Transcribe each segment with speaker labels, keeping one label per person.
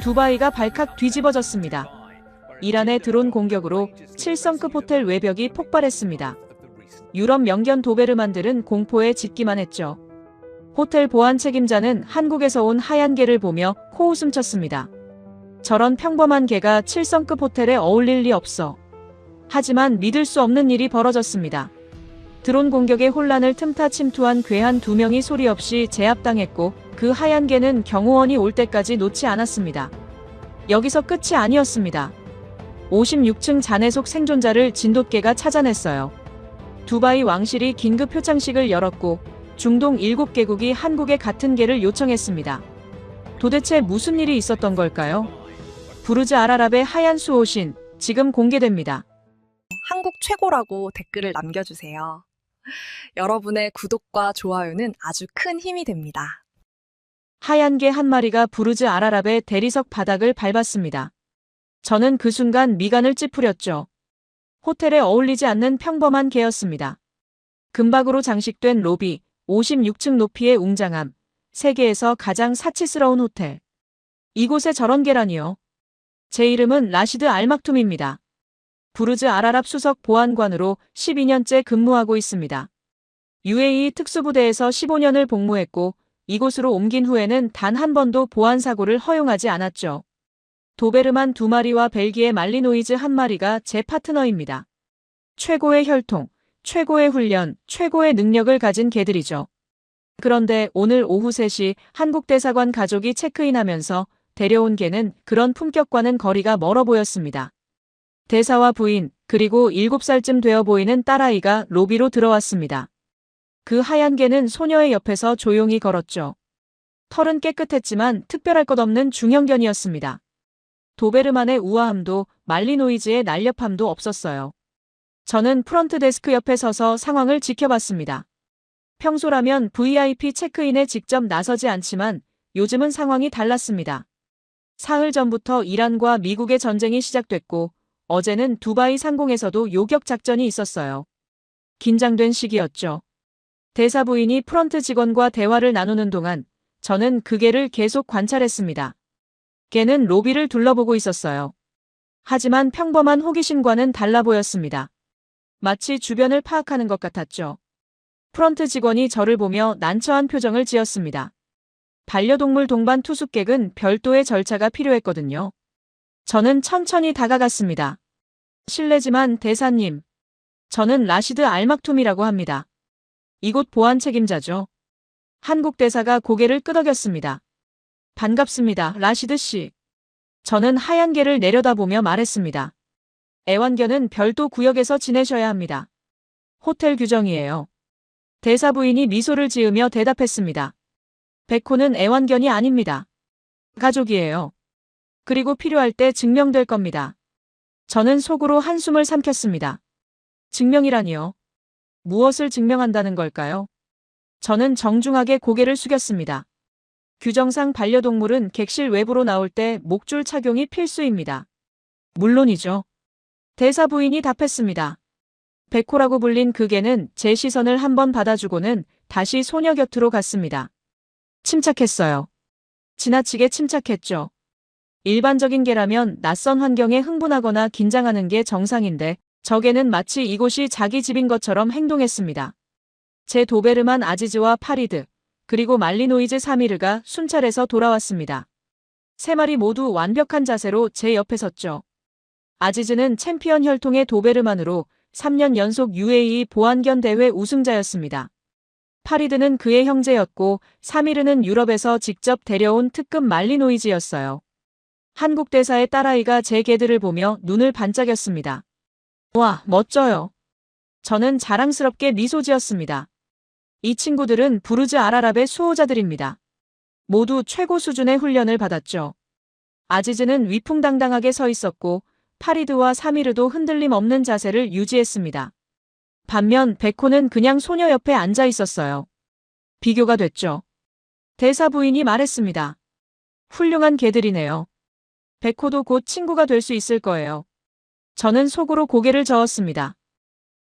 Speaker 1: 두바이가 발칵 뒤집어졌습니다. 이란의 드론 공격으로 7성급 호텔 외벽이 폭발했습니다. 유럽 명견 도베르만들은 공포에 짖기만 했죠. 호텔 보안 책임자는 한국에서 온 하얀 개를 보며 코웃음 쳤습니다. 저런 평범한 개가 7성급 호텔에 어울릴 리 없어. 하지만 믿을 수 없는 일이 벌어졌습니다. 드론 공격의 혼란을 틈타 침투한 괴한 2명이 소리 없이 제압당했고 그 하얀 개는 경호원이 올 때까지 놓지 않았습니다. 여기서 끝이 아니었습니다. 56층 잔해속 생존자를 진돗개가 찾아냈어요. 두바이 왕실이 긴급 표창식을 열었고 중동 7개국이 한국에 같은 개를 요청했습니다. 도대체 무슨 일이 있었던 걸까요? 부르즈 알아랍의 하얀 수호신, 지금 공개됩니다.
Speaker 2: 한국 최고라고 댓글을 남겨주세요. 여러분의 구독과 좋아요는 아주 큰 힘이 됩니다.
Speaker 1: 하얀 개 한 마리가 부르즈 알아랍의 대리석 바닥을 밟았습니다. 저는 그 순간 미간을 찌푸렸죠. 호텔에 어울리지 않는 평범한 개였습니다. 금박으로 장식된 로비, 56층 높이의 웅장함, 세계에서 가장 사치스러운 호텔. 이곳에 저런 개라니요. 제 이름은 라시드 알막툼입니다. 부르즈 알아랍 수석 보안관으로 12년째 근무하고 있습니다. UAE 특수부대에서 15년을 복무했고 이곳으로 옮긴 후에는 단 한 번도 보안 사고를 허용하지 않았죠. 도베르만 2마리와 벨기에 말리노이즈 1마리가 제 파트너입니다. 최고의 혈통, 최고의 훈련, 최고의 능력을 가진 개들이죠. 그런데 오늘 오후 3시 한국 대사관 가족이 체크인하면서 데려온 개는 그런 품격과는 거리가 멀어 보였습니다. 대사와 부인, 그리고 7살쯤 되어 보이는 딸아이가 로비로 들어왔습니다. 그 하얀 개는 소녀의 옆에서 조용히 걸었죠. 털은 깨끗했지만 특별할 것 없는 중형견이었습니다. 도베르만의 우아함도 말리노이즈의 날렵함도 없었어요. 저는 프런트 데스크 옆에 서서 상황을 지켜봤습니다. 평소라면 VIP 체크인에 직접 나서지 않지만 요즘은 상황이 달랐습니다. 사흘 전부터 이란과 미국의 전쟁이 시작됐고 어제는 두바이 상공에서도 요격 작전이 있었어요. 긴장된 시기였죠. 대사 부인이 프런트 직원과 대화를 나누는 동안 저는 그 개를 계속 관찰했습니다. 개는 로비를 둘러보고 있었어요. 하지만 평범한 호기심과는 달라 보였습니다. 마치 주변을 파악하는 것 같았죠. 프런트 직원이 저를 보며 난처한 표정을 지었습니다. 반려동물 동반 투숙객은 별도의 절차가 필요했거든요. 저는 천천히 다가갔습니다. 실례지만 대사님, 저는 라시드 알막툼이라고 합니다. 이곳 보안 책임자죠. 한국 대사가 고개를 끄덕였습니다. 반갑습니다, 라시드 씨. 저는 하얀 개를 내려다보며 말했습니다. 애완견은 별도 구역에서 지내셔야 합니다. 호텔 규정이에요. 대사 부인이 미소를 지으며 대답했습니다. 백호는 애완견이 아닙니다. 가족이에요. 그리고 필요할 때 증명될 겁니다. 저는 속으로 한숨을 삼켰습니다. 증명이라니요? 무엇을 증명한다는 걸까요? 저는 정중하게 고개를 숙였습니다. 규정상 반려동물은 객실 외부로 나올 때 목줄 착용이 필수입니다. 물론이죠. 대사 부인이 답했습니다. 백호라고 불린 그 개는 제 시선을 한번 받아주고는 다시 소녀 곁으로 갔습니다. 침착했어요. 지나치게 침착했죠. 일반적인 개라면 낯선 환경에 흥분하거나 긴장하는 게 정상인데 저 개는 마치 이곳이 자기 집인 것처럼 행동했습니다. 제 도베르만 아지즈와 파리드, 그리고 말리노이즈 사미르가 순찰에서 돌아왔습니다. 3마리 모두 완벽한 자세로 제 옆에 섰죠. 아지즈는 챔피언 혈통의 도베르만으로 3년 연속 UAE 보안견 대회 우승자였습니다. 파리드는 그의 형제였고 사미르는 유럽에서 직접 데려온 특급 말리노이즈였어요. 한국 대사의 딸아이가 제 개들을 보며 눈을 반짝였습니다. 와, 멋져요. 저는 자랑스럽게 미소 지었습니다. 이 친구들은 부르즈 알아랍의 수호자들입니다. 모두 최고 수준의 훈련을 받았죠. 아지즈는 위풍당당하게 서 있었고 파리드와 사미르도 흔들림 없는 자세를 유지했습니다. 반면 백호는 그냥 소녀 옆에 앉아 있었어요. 비교가 됐죠. 대사 부인이 말했습니다. 훌륭한 개들이네요. 백호도 곧 친구가 될 수 있을 거예요. 저는 속으로 고개를 저었습니다.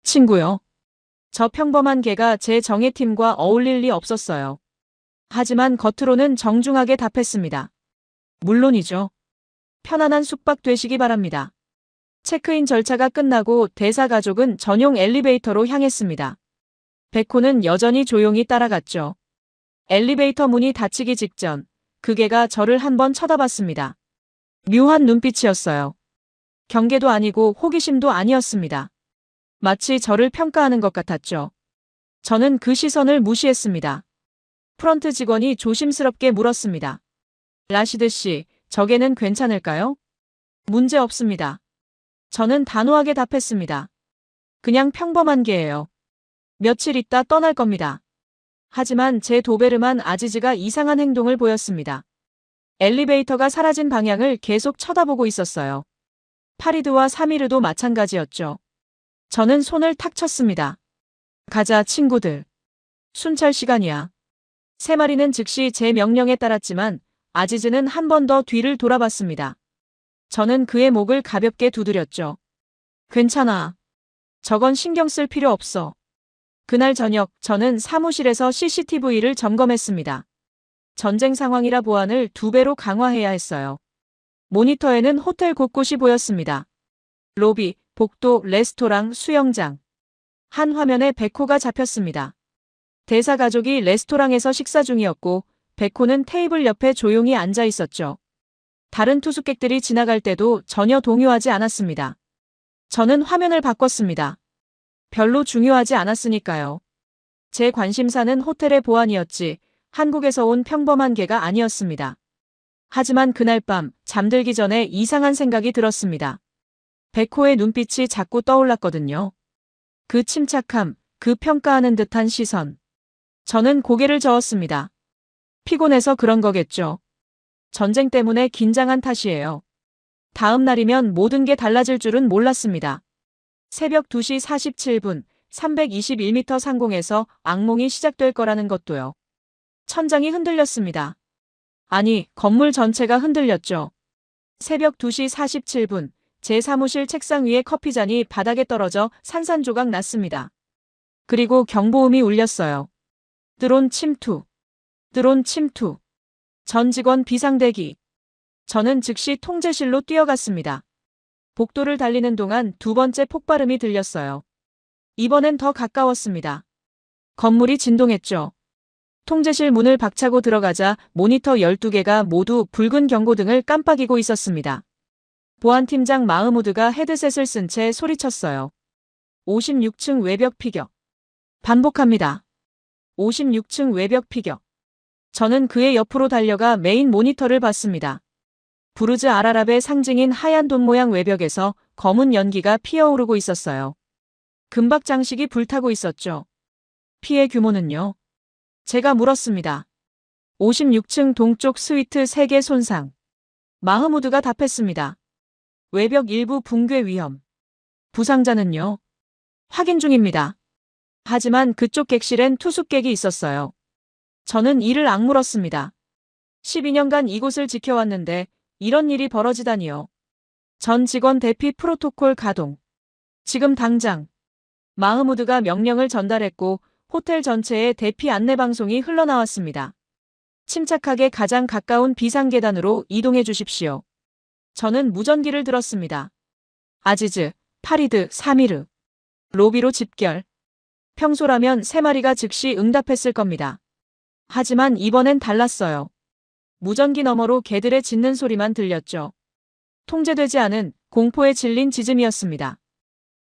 Speaker 1: 친구요? 저 평범한 개가 제 정예팀과 어울릴 리 없었어요. 하지만 겉으로는 정중하게 답했습니다. 물론이죠. 편안한 숙박 되시기 바랍니다. 체크인 절차가 끝나고 대사 가족은 전용 엘리베이터로 향했습니다. 백호는 여전히 조용히 따라갔죠. 엘리베이터 문이 닫히기 직전 그 개가 저를 한번 쳐다봤습니다. 묘한 눈빛이었어요. 경계도 아니고 호기심도 아니었습니다. 마치 저를 평가하는 것 같았죠. 저는 그 시선을 무시했습니다. 프런트 직원이 조심스럽게 물었습니다. 라시드 씨, 저 개는 괜찮을까요? 문제 없습니다. 저는 단호하게 답했습니다. 그냥 평범한 개예요. 며칠 있다 떠날 겁니다. 하지만 제 도베르만 아지즈가 이상한 행동을 보였습니다. 엘리베이터가 사라진 방향을 계속 쳐다보고 있었어요. 파리드와 사미르도 마찬가지였죠. 저는 손을 탁 쳤습니다. 가자, 친구들. 순찰 시간이야. 세 마리는 즉시 제 명령에 따랐지만 아지즈는 한 번 더 뒤를 돌아봤습니다. 저는 그의 목을 가볍게 두드렸죠. 괜찮아. 저건 신경 쓸 필요 없어. 그날 저녁 저는 사무실에서 CCTV를 점검했습니다. 전쟁 상황이라 보안을 2배로 강화해야 했어요. 모니터에는 호텔 곳곳이 보였습니다. 로비, 복도, 레스토랑, 수영장. 한 화면에 백호가 잡혔습니다. 대사 가족이 레스토랑에서 식사 중이었고 백호는 테이블 옆에 조용히 앉아 있었죠. 다른 투숙객들이 지나갈 때도 전혀 동요하지 않았습니다. 저는 화면을 바꿨습니다. 별로 중요하지 않았으니까요. 제 관심사는 호텔의 보안이었지 한국에서 온 평범한 개가 아니었습니다. 하지만 그날 밤 잠들기 전에 이상한 생각이 들었습니다. 백호의 눈빛이 자꾸 떠올랐거든요. 그 침착함, 그 평가하는 듯한 시선. 저는 고개를 저었습니다. 피곤해서 그런 거겠죠. 전쟁 때문에 긴장한 탓이에요. 다음 날이면 모든 게 달라질 줄은 몰랐습니다. 새벽 2시 47분, 321m 상공에서 악몽이 시작될 거라는 것도요. 천장이 흔들렸습니다. 아니, 건물 전체가 흔들렸죠. 새벽 2시 47분, 제 사무실 책상 위에 커피잔이 바닥에 떨어져 산산조각 났습니다. 그리고 경보음이 울렸어요. 드론 침투. 드론 침투. 전 직원 비상대기. 저는 즉시 통제실로 뛰어갔습니다. 복도를 달리는 동안 2번째 폭발음이 들렸어요. 이번엔 더 가까웠습니다. 건물이 진동했죠. 통제실 문을 박차고 들어가자 모니터 12개가 모두 붉은 경고등을 깜빡이고 있었습니다. 보안팀장 마흐무드가 헤드셋을 쓴 채 소리쳤어요. 56층 외벽 피격. 반복합니다. 56층 외벽 피격. 저는 그의 옆으로 달려가 메인 모니터를 봤습니다. 부르즈 알아랍의 상징인 하얀 돈 모양 외벽에서 검은 연기가 피어오르고 있었어요. 금박 장식이 불타고 있었죠. 피해 규모는요? 제가 물었습니다. 56층 동쪽 스위트 3개 손상. 마흐무드가 답했습니다. 외벽 일부 붕괴 위험. 부상자는요? 확인 중입니다. 하지만 그쪽 객실엔 투숙객이 있었어요. 저는 이를 악물었습니다. 12년간 이곳을 지켜왔는데 이런 일이 벌어지다니요. 전 직원 대피 프로토콜 가동. 지금 당장. 마흐무드가 명령을 전달했고 호텔 전체에 대피 안내 방송이 흘러나왔습니다. 침착하게 가장 가까운 비상계단으로 이동해 주십시오. 저는 무전기를 들었습니다. 아지즈, 파리드, 사미르. 로비로 집결. 평소라면 3마리가 즉시 응답했을 겁니다. 하지만 이번엔 달랐어요. 무전기 너머로 개들의 짖는 소리만 들렸죠. 통제되지 않은 공포에 질린 짖음이었습니다.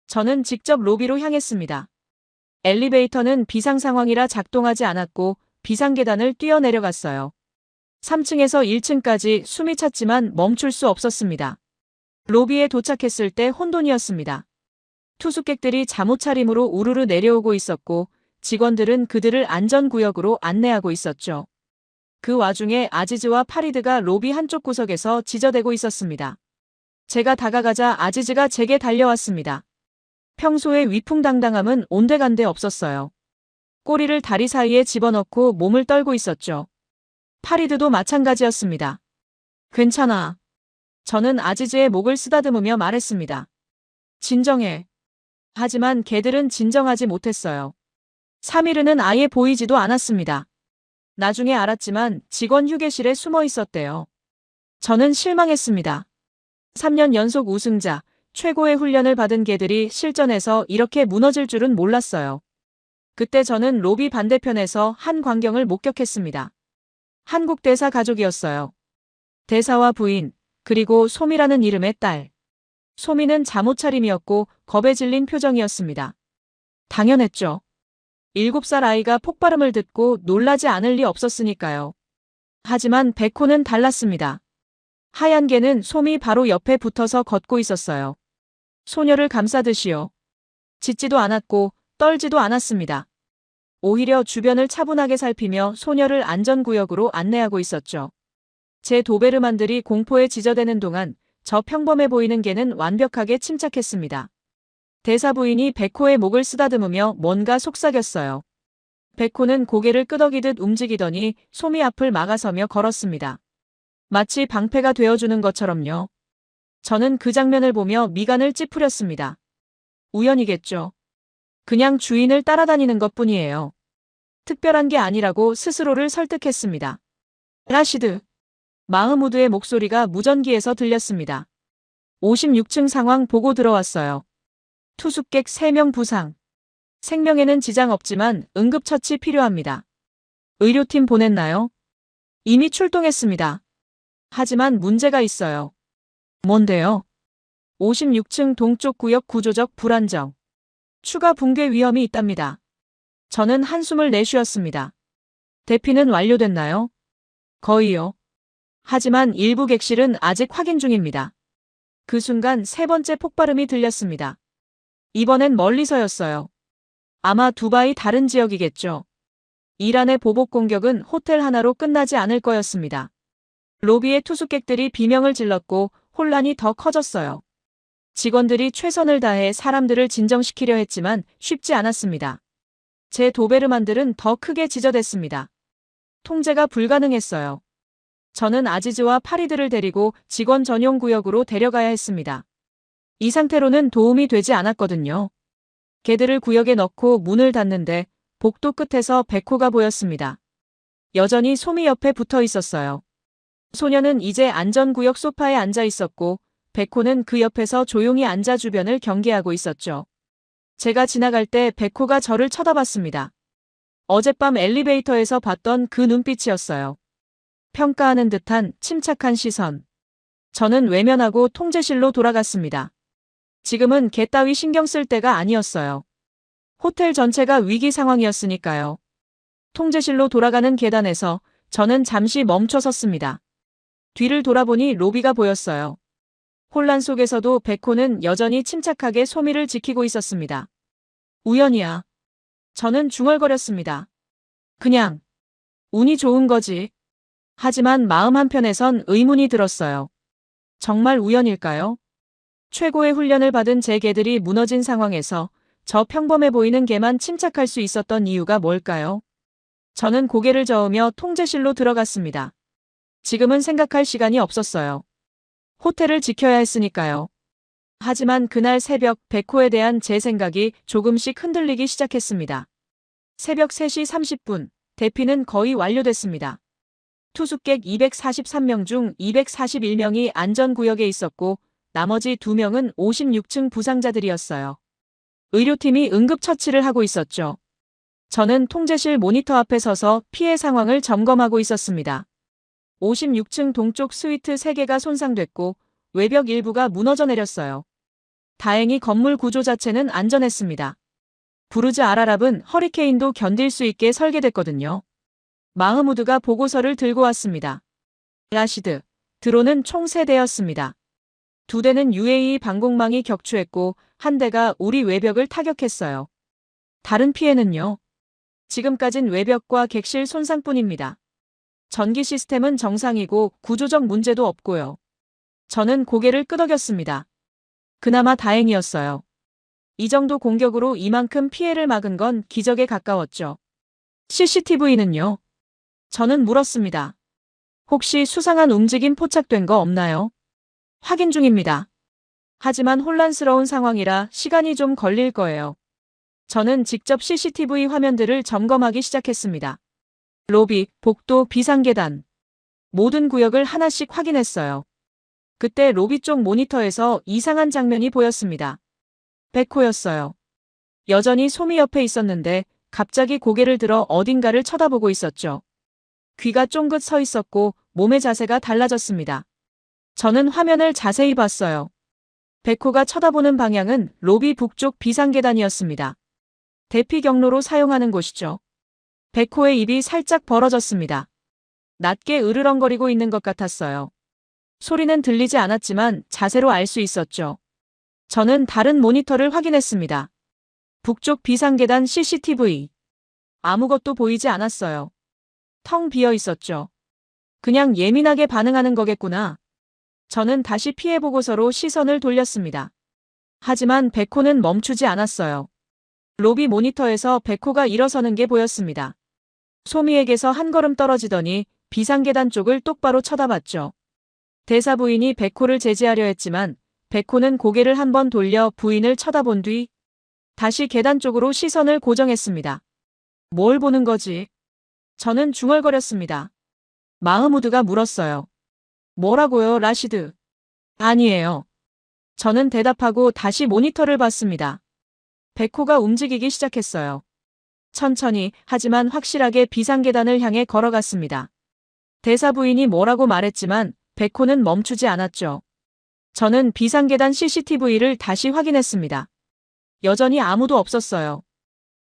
Speaker 1: 저는 직접 로비로 향했습니다. 엘리베이터는 비상 상황이라 작동하지 않았고 비상계단을 뛰어내려갔어요. 3층에서 1층까지 숨이 찼지만 멈출 수 없었습니다. 로비에 도착했을 때 혼돈이었습니다. 투숙객들이 잠옷 차림으로 우르르 내려오고 있었고 직원들은 그들을 안전구역으로 안내하고 있었죠. 그 와중에 아지즈와 파리드가 로비 한쪽 구석에서 지저대고 있었습니다. 제가 다가가자 아지즈가 제게 달려왔습니다. 평소의 위풍당당함은 온데간데 없었어요. 꼬리를 다리 사이에 집어넣고 몸을 떨고 있었죠. 파리드도 마찬가지였습니다. 괜찮아. 저는 아지즈의 목을 쓰다듬으며 말했습니다. 진정해. 하지만 개들은 진정하지 못했어요. 사미르는 아예 보이지도 않았습니다. 나중에 알았지만 직원 휴게실에 숨어 있었대요. 저는 실망했습니다. 3년 연속 우승자, 최고의 훈련을 받은 개들이 실전에서 이렇게 무너질 줄은 몰랐어요. 그때 저는 로비 반대편에서 한 광경을 목격했습니다. 한국 대사 가족이었어요. 대사와 부인, 그리고 소미라는 이름의 딸. 소미는 잠옷 차림이었고 겁에 질린 표정이었습니다. 당연했죠. 7살 아이가 폭발음을 듣고 놀라지 않을 리 없었으니까요. 하지만 백호는 달랐습니다. 하얀 개는 소미 바로 옆에 붙어서 걷고 있었어요. 소녀를 감싸듯이요. 짖지도 않았고 떨지도 않았습니다. 오히려 주변을 차분하게 살피며 소녀를 안전구역으로 안내하고 있었죠. 제 도베르만들이 공포에 지저대는 동안 저 평범해 보이는 개는 완벽하게 침착했습니다. 대사 부인이 백호의 목을 쓰다듬으며 뭔가 속삭였어요. 백호는 고개를 끄덕이듯 움직이더니 소미 앞을 막아서며 걸었습니다. 마치 방패가 되어주는 것처럼요. 저는 그 장면을 보며 미간을 찌푸렸습니다. 우연이겠죠. 그냥 주인을 따라다니는 것뿐이에요. 특별한 게 아니라고 스스로를 설득했습니다. 라시드. 마흐무드의 목소리가 무전기에서 들렸습니다. 56층 상황 보고 들어왔어요. 투숙객 3명 부상. 생명에는 지장 없지만 응급처치 필요합니다. 의료팀 보냈나요? 이미 출동했습니다. 하지만 문제가 있어요. 뭔데요? 56층 동쪽 구역 구조적 불안정. 추가 붕괴 위험이 있답니다. 저는 한숨을 내쉬었습니다. 대피는 완료됐나요? 거의요. 하지만 일부 객실은 아직 확인 중입니다. 그 순간 세 번째 폭발음이 들렸습니다. 이번엔 멀리서였어요. 아마 두바이 다른 지역이겠죠. 이란의 보복 공격은 호텔 하나로 끝나지 않을 거였습니다. 로비에 투숙객들이 비명을 질렀고 혼란이 더 커졌어요. 직원들이 최선을 다해 사람들을 진정시키려 했지만 쉽지 않았습니다. 제 도베르만들은 더 크게 지저댔습니다. 통제가 불가능했어요. 저는 아지즈와 파리드를 데리고 직원 전용 구역으로 데려가야 했습니다. 이 상태로는 도움이 되지 않았거든요. 개들을 구역에 넣고 문을 닫는데 복도 끝에서 백호가 보였습니다. 여전히 소미 옆에 붙어 있었어요. 소녀는 이제 안전구역 소파에 앉아 있었고 백호는 그 옆에서 조용히 앉아 주변을 경계하고 있었죠. 제가 지나갈 때 백호가 저를 쳐다봤습니다. 어젯밤 엘리베이터에서 봤던 그 눈빛이었어요. 평가하는 듯한 침착한 시선. 저는 외면하고 통제실로 돌아갔습니다. 지금은 개 따위 신경 쓸 때가 아니었어요. 호텔 전체가 위기 상황이었으니까요. 통제실로 돌아가는 계단에서 저는 잠시 멈춰 섰습니다. 뒤를 돌아보니 로비가 보였어요. 혼란 속에서도 백호는 여전히 침착하게 소미를 지키고 있었습니다. 우연이야. 저는 중얼거렸습니다. 그냥 운이 좋은 거지. 하지만 마음 한편에선 의문이 들었어요. 정말 우연일까요? 최고의 훈련을 받은 제 개들이 무너진 상황에서 저 평범해 보이는 개만 침착할 수 있었던 이유가 뭘까요? 저는 고개를 저으며 통제실로 들어갔습니다. 지금은 생각할 시간이 없었어요. 호텔을 지켜야 했으니까요. 하지만 그날 새벽 백호에 대한 제 생각이 조금씩 흔들리기 시작했습니다. 새벽 3시 30분, 대피는 거의 완료됐습니다. 투숙객 243명 중 241명이 안전구역에 있었고 나머지 2명은 56층 부상자들이었어요. 의료팀이 응급처치를 하고 있었죠. 저는 통제실 모니터 앞에 서서 피해 상황을 점검하고 있었습니다. 56층 동쪽 스위트 3개가 손상됐고 외벽 일부가 무너져 내렸어요. 다행히 건물 구조 자체는 안전했습니다. 부르즈 알아랍은 허리케인도 견딜 수 있게 설계됐거든요. 마흐무드가 보고서를 들고 왔습니다. 라시드, 드론은 총 3대였습니다. 2대는 UAE 방공망이 격추했고 한 대가 우리 외벽을 타격했어요. 다른 피해는요? 지금까진 외벽과 객실 손상뿐입니다. 전기 시스템은 정상이고 구조적 문제도 없고요. 저는 고개를 끄덕였습니다. 그나마 다행이었어요. 이 정도 공격으로 이만큼 피해를 막은 건 기적에 가까웠죠. CCTV는요? 저는 물었습니다. 혹시 수상한 움직임 포착된 거 없나요? 확인 중입니다. 하지만 혼란스러운 상황이라 시간이 좀 걸릴 거예요. 저는 직접 CCTV 화면들을 점검하기 시작했습니다. 로비, 복도, 비상계단. 모든 구역을 하나씩 확인했어요. 그때 로비 쪽 모니터에서 이상한 장면이 보였습니다. 백호였어요. 여전히 소미 옆에 있었는데 갑자기 고개를 들어 어딘가를 쳐다보고 있었죠. 귀가 쫑긋 서 있었고 몸의 자세가 달라졌습니다. 저는 화면을 자세히 봤어요. 백호가 쳐다보는 방향은 로비 북쪽 비상계단이었습니다. 대피 경로로 사용하는 곳이죠. 백호의 입이 살짝 벌어졌습니다. 낮게 으르렁거리고 있는 것 같았어요. 소리는 들리지 않았지만 자세로 알 수 있었죠. 저는 다른 모니터를 확인했습니다. 북쪽 비상계단 CCTV. 아무것도 보이지 않았어요. 텅 비어 있었죠. 그냥 예민하게 반응하는 거겠구나. 저는 다시 피해보고서로 시선을 돌렸습니다. 하지만 백호는 멈추지 않았어요. 로비 모니터에서 백호가 일어서는 게 보였습니다. 소미에게서 한 걸음 떨어지더니 비상계단 쪽을 똑바로 쳐다봤죠. 대사 부인이 백호를 제지하려 했지만 백호는 고개를 한번 돌려 부인을 쳐다본 뒤 다시 계단 쪽으로 시선을 고정했습니다. 뭘 보는 거지? 저는 중얼거렸습니다. 마흐무드가 물었어요. 뭐라고요, 라시드? 아니에요. 저는 대답하고 다시 모니터를 봤습니다. 백호가 움직이기 시작했어요. 천천히 하지만 확실하게 비상계단을 향해 걸어갔습니다. 대사 부인이 뭐라고 말했지만 백호는 멈추지 않았죠. 저는 비상계단 CCTV를 다시 확인했습니다. 여전히 아무도 없었어요.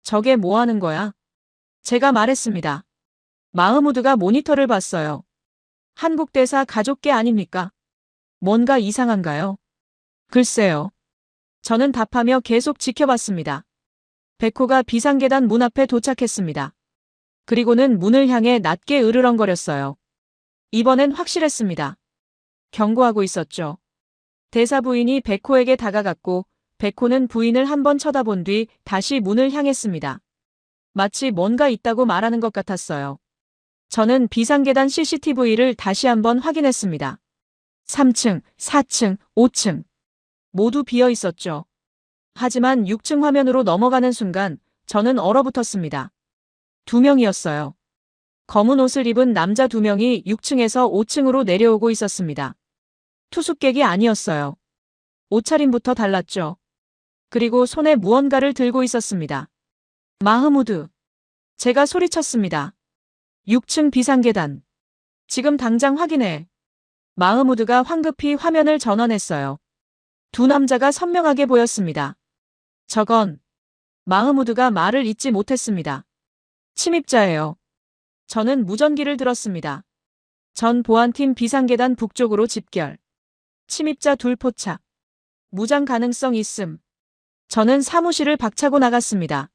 Speaker 1: 저게 뭐 하는 거야? 제가 말했습니다. 마흐무드가 모니터를 봤어요. 한국 대사 가족계 아닙니까? 뭔가 이상한가요? 글쎄요. 저는 답하며 계속 지켜봤습니다. 백호가 비상계단 문 앞에 도착했습니다. 그리고는 문을 향해 낮게 으르렁거렸어요. 이번엔 확실했습니다. 경고하고 있었죠. 대사 부인이 백호에게 다가갔고 백호는 부인을 한번 쳐다본 뒤 다시 문을 향했습니다. 마치 뭔가 있다고 말하는 것 같았어요. 저는 비상계단 CCTV를 다시 한번 확인했습니다. 3층, 4층, 5층. 모두 비어 있었죠. 하지만 6층 화면으로 넘어가는 순간 저는 얼어붙었습니다. 2명이었어요. 검은 옷을 입은 남자 2명이 6층에서 5층으로 내려오고 있었습니다. 투숙객이 아니었어요. 옷차림부터 달랐죠. 그리고 손에 무언가를 들고 있었습니다. 마흐무드. 제가 소리쳤습니다. 6층 비상계단. 지금 당장 확인해. 마흐무드가 황급히 화면을 전환했어요. 두 남자가 선명하게 보였습니다. 저건. 마흐무드가 말을 잇지 못했습니다. 침입자예요. 저는 무전기를 들었습니다. 전 보안팀 비상계단 북쪽으로 집결. 침입자 둘 포착. 무장 가능성 있음. 저는 사무실을 박차고 나갔습니다.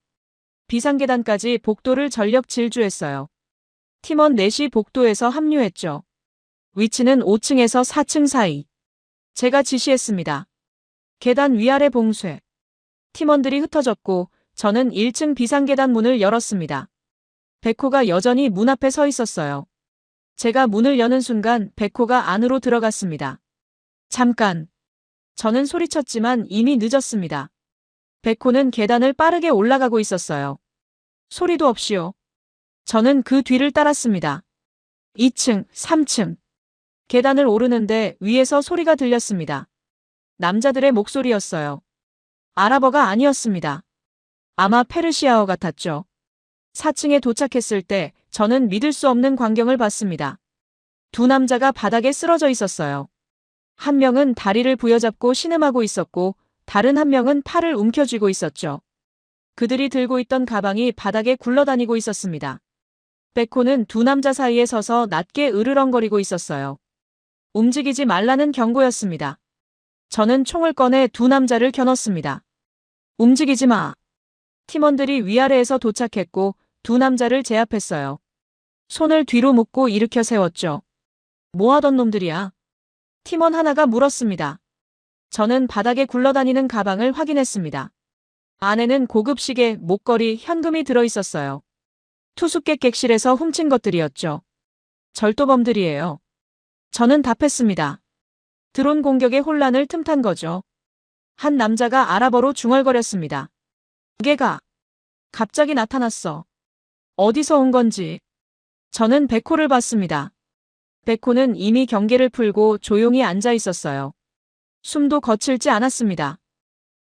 Speaker 1: 비상계단까지 복도를 전력 질주했어요. 팀원 넷이 복도에서 합류했죠. 위치는 5층에서 4층 사이. 제가 지시했습니다. 계단 위아래 봉쇄. 팀원들이 흩어졌고 저는 1층 비상계단 문을 열었습니다. 백호가 여전히 문 앞에 서 있었어요. 제가 문을 여는 순간 백호가 안으로 들어갔습니다. 잠깐. 저는 소리쳤지만 이미 늦었습니다. 백호는 계단을 빠르게 올라가고 있었어요. 소리도 없이요. 저는 그 뒤를 따랐습니다. 2층, 3층. 계단을 오르는데 위에서 소리가 들렸습니다. 남자들의 목소리였어요. 아랍어가 아니었습니다. 아마 페르시아어 같았죠. 4층에 도착했을 때 저는 믿을 수 없는 광경을 봤습니다. 두 남자가 바닥에 쓰러져 있었어요. 한 명은 다리를 부여잡고 신음하고 있었고 다른 한 명은 팔을 움켜쥐고 있었죠. 그들이 들고 있던 가방이 바닥에 굴러다니고 있었습니다. 백호는 두 남자 사이에 서서 낮게 으르렁거리고 있었어요. 움직이지 말라는 경고였습니다. 저는 총을 꺼내 두 남자를 겨눴습니다. 움직이지 마. 팀원들이 위아래에서 도착했고 두 남자를 제압했어요. 손을 뒤로 묶고 일으켜 세웠죠. 뭐 하던 놈들이야? 팀원 하나가 물었습니다. 저는 바닥에 굴러다니는 가방을 확인했습니다. 안에는 고급 시계, 목걸이, 현금이 들어있었어요. 투숙객 객실에서 훔친 것들이었죠. 절도범들이에요. 저는 답했습니다. 드론 공격의 혼란을 틈탄 거죠. 한 남자가 아랍어로 중얼거렸습니다. 걔가 갑자기 나타났어. 어디서 온 건지. 저는 백호를 봤습니다. 백호는 이미 경계를 풀고 조용히 앉아 있었어요. 숨도 거칠지 않았습니다.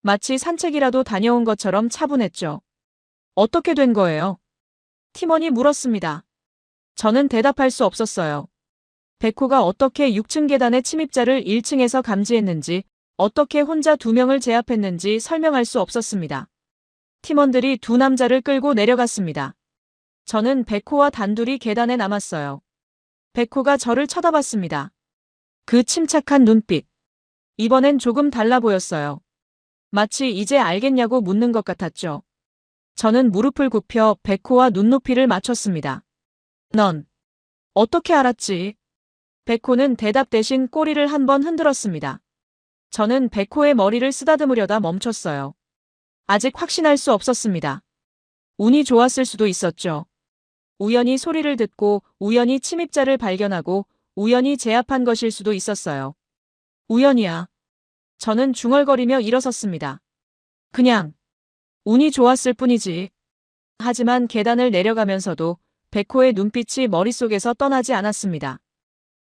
Speaker 1: 마치 산책이라도 다녀온 것처럼 차분했죠. 어떻게 된 거예요? 팀원이 물었습니다. 저는 대답할 수 없었어요. 백호가 어떻게 6층 계단의 침입자를 1층에서 감지했는지, 어떻게 혼자 2명을 제압했는지 설명할 수 없었습니다. 팀원들이 두 남자를 끌고 내려갔습니다. 저는 백호와 단둘이 계단에 남았어요. 백호가 저를 쳐다봤습니다. 그 침착한 눈빛. 이번엔 조금 달라 보였어요. 마치 이제 알겠냐고 묻는 것 같았죠. 저는 무릎을 굽혀 백호와 눈높이를 맞췄습니다. 넌 어떻게 알았지? 백호는 대답 대신 꼬리를 한번 흔들었습니다. 저는 백호의 머리를 쓰다듬으려다 멈췄어요. 아직 확신할 수 없었습니다. 운이 좋았을 수도 있었죠. 우연히 소리를 듣고 우연히 침입자를 발견하고 우연히 제압한 것일 수도 있었어요. 우연이야. 저는 중얼거리며 일어섰습니다. 그냥 운이 좋았을 뿐이지. 하지만 계단을 내려가면서도 백호의 눈빛이 머릿속에서 떠나지 않았습니다.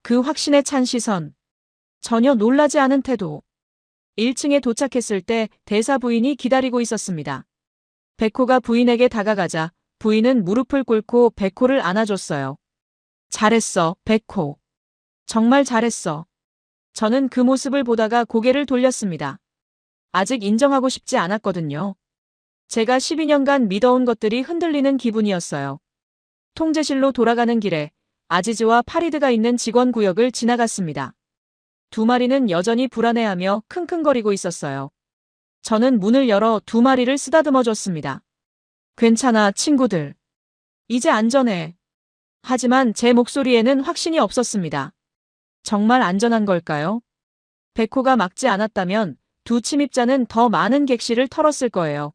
Speaker 1: 그 확신에 찬 시선. 전혀 놀라지 않은 태도. 1층에 도착했을 때 대사 부인이 기다리고 있었습니다. 백호가 부인에게 다가가자 부인은 무릎을 꿇고 백호를 안아줬어요. 잘했어, 백호. 정말 잘했어. 저는 그 모습을 보다가 고개를 돌렸습니다. 아직 인정하고 싶지 않았거든요. 제가 12년간 믿어온 것들이 흔들리는 기분이었어요. 통제실로 돌아가는 길에 아지즈와 파리드가 있는 직원 구역을 지나갔습니다. 두 마리는 여전히 불안해하며 킁킁거리고 있었어요. 저는 문을 열어 두 마리를 쓰다듬어줬습니다. 괜찮아, 친구들. 이제 안전해. 하지만 제 목소리에는 확신이 없었습니다. 정말 안전한 걸까요? 백호가 막지 않았다면 두 침입자는 더 많은 객실을 털었을 거예요.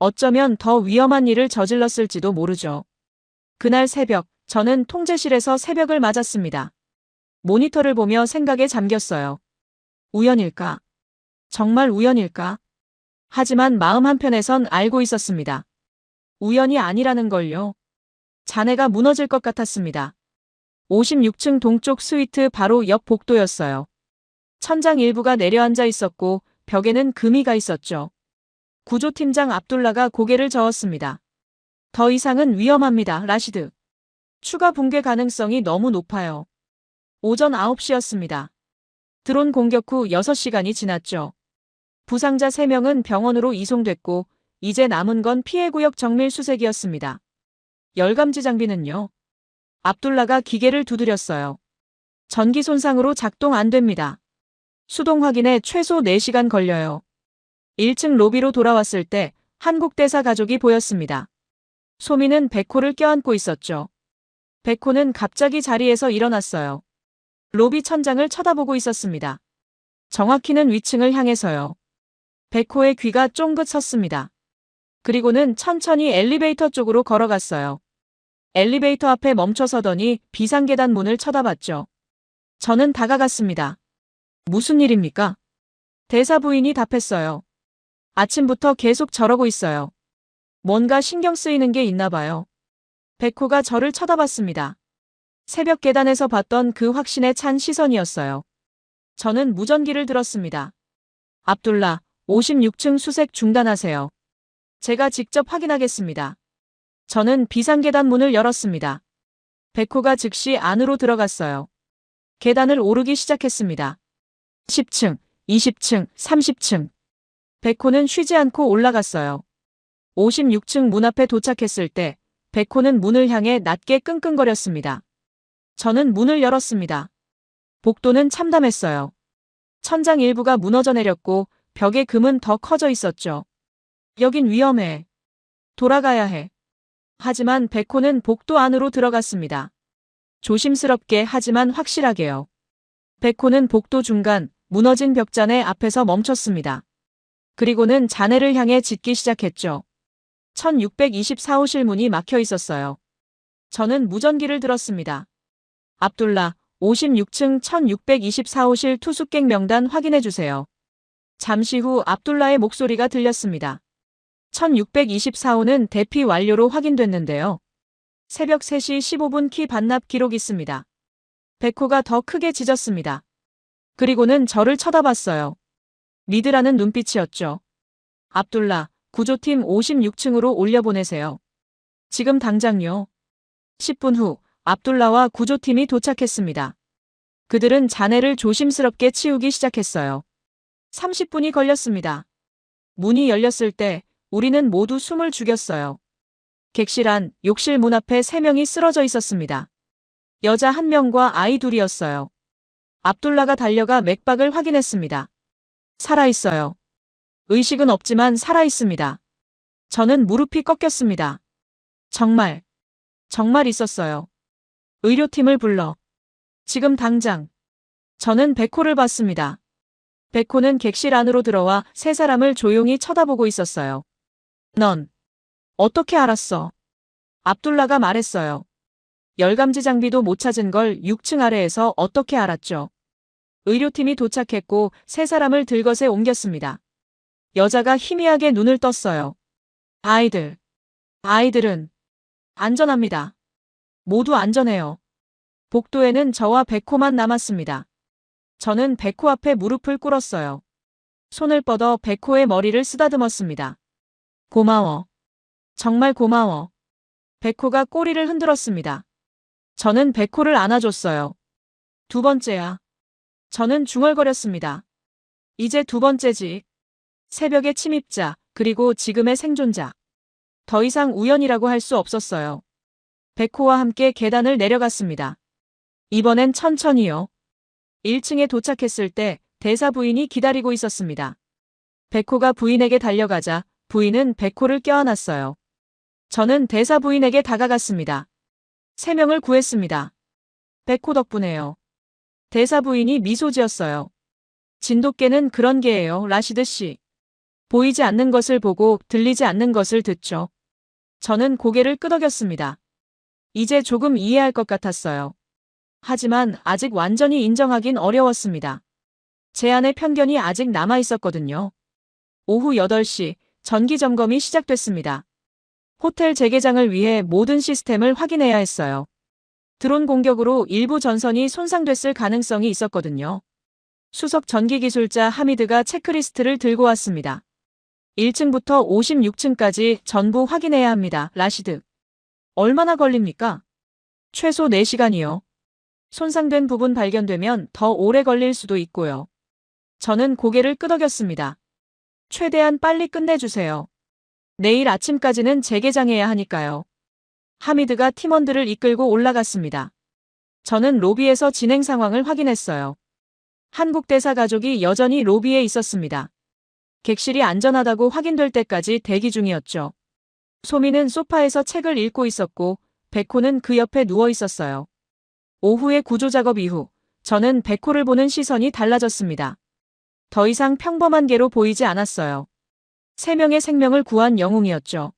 Speaker 1: 어쩌면 더 위험한 일을 저질렀을지도 모르죠. 그날 새벽, 저는 통제실에서 새벽을 맞았습니다. 모니터를 보며 생각에 잠겼어요. 우연일까? 정말 우연일까? 하지만 마음 한편에선 알고 있었습니다. 우연이 아니라는 걸요. 자네가 무너질 것 같았습니다. 56층 동쪽 스위트 바로 옆 복도였어요. 천장 일부가 내려앉아 있었고 벽에는 금이가 있었죠. 구조팀장 압둘라가 고개를 저었습니다. 더 이상은 위험합니다, 라시드. 추가 붕괴 가능성이 너무 높아요. 오전 9시였습니다. 드론 공격 후 6시간이 지났죠. 부상자 3명은 병원으로 이송됐고 이제 남은 건 피해구역 정밀 수색이었습니다. 열감지 장비는요? 압둘라가 기계를 두드렸어요. 전기 손상으로 작동 안 됩니다. 수동 확인에 최소 4시간 걸려요. 1층 로비로 돌아왔을 때 한국 대사 가족이 보였습니다. 소민은 백호를 껴안고 있었죠. 백호는 갑자기 자리에서 일어났어요. 로비 천장을 쳐다보고 있었습니다. 정확히는 위층을 향해서요. 백호의 귀가 쫑긋 섰습니다. 그리고는 천천히 엘리베이터 쪽으로 걸어갔어요. 엘리베이터 앞에 멈춰서더니 비상계단 문을 쳐다봤죠. 저는 다가갔습니다. 무슨 일입니까? 대사 부인이 답했어요. 아침부터 계속 저러고 있어요. 뭔가 신경 쓰이는 게 있나 봐요. 백호가 저를 쳐다봤습니다. 새벽 계단에서 봤던 그 확신에 찬 시선이었어요. 저는 무전기를 들었습니다. 압둘라, 56층 수색 중단하세요. 제가 직접 확인하겠습니다. 저는 비상계단 문을 열었습니다. 백호가 즉시 안으로 들어갔어요. 계단을 오르기 시작했습니다. 10층, 20층, 30층. 백호는 쉬지 않고 올라갔어요. 56층 문 앞에 도착했을 때 백호는 문을 향해 낮게 끙끙거렸습니다. 저는 문을 열었습니다. 복도는 참담했어요. 천장 일부가 무너져 내렸고 벽의 금은 더 커져 있었죠. 여긴 위험해. 돌아가야 해. 하지만 백호는 복도 안으로 들어갔습니다. 조심스럽게 하지만 확실하게요. 백호는 복도 중간 무너진 벽잔의 앞에서 멈췄습니다. 그리고는 잔해를 향해 짖기 시작했죠. 1624호실 문이 막혀 있었어요. 저는 무전기를 들었습니다. 압둘라, 56층 1624호실 투숙객 명단 확인해 주세요. 잠시 후 압둘라의 목소리가 들렸습니다. 1624호는 대피 완료로 확인됐는데요. 새벽 3시 15분 키 반납 기록 있습니다. 백호가 더 크게 짖었습니다. 그리고는 저를 쳐다봤어요. 믿으라는 눈빛이었죠. 압둘라, 구조팀 56층으로 올려보내세요. 지금 당장요. 10분 후 압둘라와 구조팀이 도착했습니다. 그들은 잔해를 조심스럽게 치우기 시작했어요. 30분이 걸렸습니다. 문이 열렸을 때 우리는 모두 숨을 죽였어요. 객실 안 욕실 문 앞에 3명이 쓰러져 있었습니다. 여자 1명과 아이 2이었어요. 압둘라가 달려가 맥박을 확인했습니다. 살아있어요. 의식은 없지만 살아있습니다. 저는 무릎이 꺾였습니다. 정말 있었어요. 의료팀을 불러. 지금 당장. 저는 백호를 봤습니다. 백호는 객실 안으로 들어와 3사람을 조용히 쳐다보고 있었어요. 넌 어떻게 알았어? 압둘라가 말했어요. 열감지 장비도 못 찾은 걸 6층 아래에서 어떻게 알았죠? 의료팀이 도착했고 3사람을 들것에 옮겼습니다. 여자가 희미하게 눈을 떴어요. 아이들은 안전합니다. 모두 안전해요. 복도에는 저와 백호만 남았습니다. 저는 백호 앞에 무릎을 꿇었어요. 손을 뻗어 백호의 머리를 쓰다듬었습니다. 고마워. 정말 고마워. 백호가 꼬리를 흔들었습니다. 저는 백호를 안아줬어요. 2번째야. 저는 중얼거렸습니다. 이제 2번째지. 새벽의 침입자, 그리고 지금의 생존자. 더 이상 우연이라고 할 수 없었어요. 백호와 함께 계단을 내려갔습니다. 이번엔 천천히요. 1층에 도착했을 때 대사 부인이 기다리고 있었습니다. 백호가 부인에게 달려가자 부인은 백호를 껴안았어요. 저는 대사 부인에게 다가갔습니다. 3명을 구했습니다. 백호 덕분에요. 대사 부인이 미소 지었어요. 진돗개는 그런 개예요, 라시드 씨. 보이지 않는 것을 보고 들리지 않는 것을 듣죠. 저는 고개를 끄덕였습니다. 이제 조금 이해할 것 같았어요. 하지만 아직 완전히 인정하긴 어려웠습니다. 제 안에 편견이 아직 남아 있었거든요. 오후 8시 전기 점검이 시작됐습니다. 호텔 재개장을 위해 모든 시스템을 확인해야 했어요. 드론 공격으로 일부 전선이 손상됐을 가능성이 있었거든요. 수석 전기기술자 하미드가 체크리스트를 들고 왔습니다. 1층부터 56층까지 전부 확인해야 합니다. 라시드. 얼마나 걸립니까? 최소 4시간이요. 손상된 부분 발견되면 더 오래 걸릴 수도 있고요. 저는 고개를 끄덕였습니다. 최대한 빨리 끝내주세요. 내일 아침까지는 재개장해야 하니까요. 하미드가 팀원들을 이끌고 올라갔습니다. 저는 로비에서 진행 상황을 확인했어요. 한국 대사 가족이 여전히 로비에 있었습니다. 객실이 안전하다고 확인될 때까지 대기 중이었죠. 소미는 소파에서 책을 읽고 있었고 백호는 그 옆에 누워 있었어요. 오후의 구조작업 이후 저는 백호를 보는 시선이 달라졌습니다. 더 이상 평범한 개로 보이지 않았어요. 3명의 생명을 구한 영웅이었죠.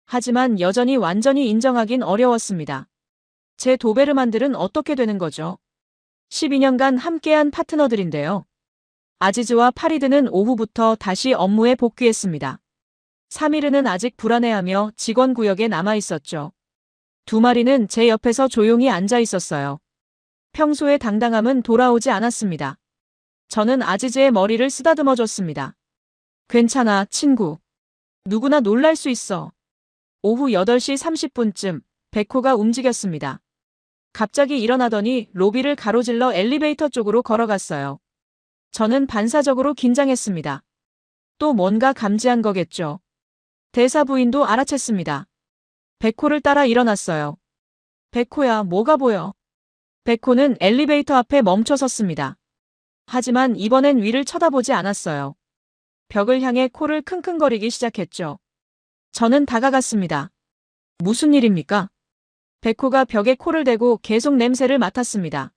Speaker 1: 하지만 여전히 완전히 인정하긴 어려웠습니다. 제 도베르만들은 어떻게 되는 거죠? 12년간 함께한 파트너들인데요. 아지즈와 파리드는 오후부터 다시 업무에 복귀했습니다. 사미르는 아직 불안해하며 직원 구역에 남아 있었죠. 2마리는 제 옆에서 조용히 앉아 있었어요. 평소의 당당함은 돌아오지 않았습니다. 저는 아지즈의 머리를 쓰다듬어 줬습니다. 괜찮아, 친구. 누구나 놀랄 수 있어. 오후 8시 30분쯤 백호가 움직였습니다. 갑자기 일어나더니 로비를 가로질러 엘리베이터 쪽으로 걸어갔어요. 저는 반사적으로 긴장했습니다. 또 뭔가 감지한 거겠죠. 대사 부인도 알아챘습니다. 백호를 따라 일어났어요. 백호야, 뭐가 보여? 백호는 엘리베이터 앞에 멈춰 섰습니다. 하지만 이번엔 위를 쳐다보지 않았어요. 벽을 향해 코를 킁킁거리기 시작했죠. 저는 다가갔습니다. 무슨 일입니까? 백호가 벽에 코를 대고 계속 냄새를 맡았습니다.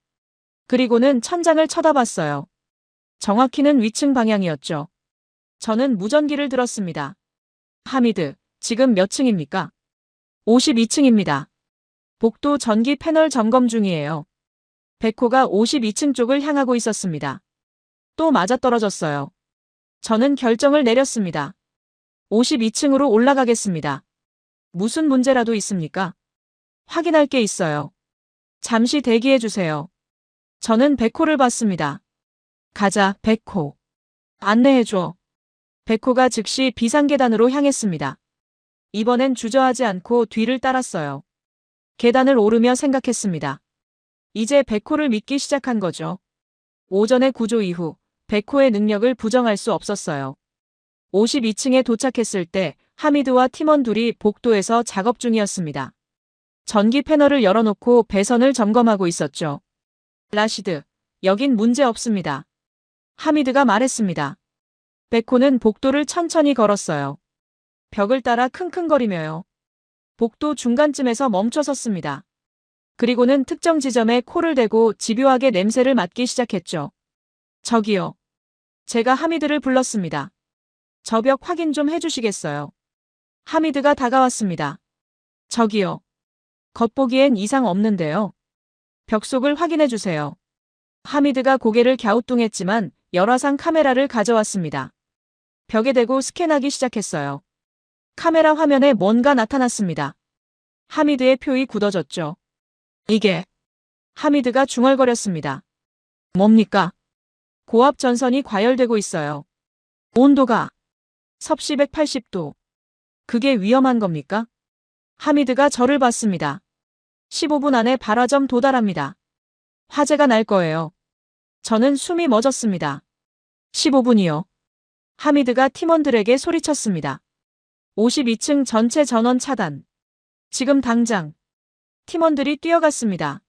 Speaker 1: 그리고는 천장을 쳐다봤어요. 정확히는 위층 방향이었죠. 저는 무전기를 들었습니다. 하미드, 지금 몇 층입니까? 52층입니다. 복도 전기 패널 점검 중이에요. 백호가 52층 쪽을 향하고 있었습니다. 또 맞아떨어졌어요. 저는 결정을 내렸습니다. 52층으로 올라가겠습니다. 무슨 문제라도 있습니까? 확인할 게 있어요. 잠시 대기해 주세요. 저는 백호를 봤습니다. 가자, 백호. 안내해줘. 백호가 즉시 비상계단으로 향했습니다. 이번엔 주저하지 않고 뒤를 따랐어요. 계단을 오르며 생각했습니다. 이제 백호를 믿기 시작한 거죠. 오전의 구조 이후 백호의 능력을 부정할 수 없었어요. 52층에 도착했을 때 하미드와 팀원 둘이 복도에서 작업 중이었습니다. 전기 패널을 열어놓고 배선을 점검하고 있었죠. 라시드, 여긴 문제 없습니다. 하미드가 말했습니다. 백호는 복도를 천천히 걸었어요. 벽을 따라 킁킁거리며요. 복도 중간쯤에서 멈춰 섰습니다. 그리고는 특정 지점에 코를 대고 집요하게 냄새를 맡기 시작했죠. 저기요. 제가 하미드를 불렀습니다. 저 벽 확인 좀 해주시겠어요? 하미드가 다가왔습니다. 저기요. 겉보기엔 이상 없는데요. 벽 속을 확인해 주세요. 하미드가 고개를 갸우뚱했지만 열화상 카메라를 가져왔습니다. 벽에 대고 스캔하기 시작했어요. 카메라 화면에 뭔가 나타났습니다. 하미드의 표이 굳어졌죠. 이게. 하미드가 중얼거렸습니다. 뭡니까? 고압 전선이 과열되고 있어요. 온도가 섭씨 180도. 그게 위험한 겁니까? 하미드가 저를 봤습니다. 15분 안에 발화점 도달합니다. 화재가 날 거예요. 저는 숨이 멎었습니다. 15분이요. 하미드가 팀원들에게 소리쳤습니다. 52층 전체 전원 차단. 지금 당장. 팀원들이 뛰어갔습니다.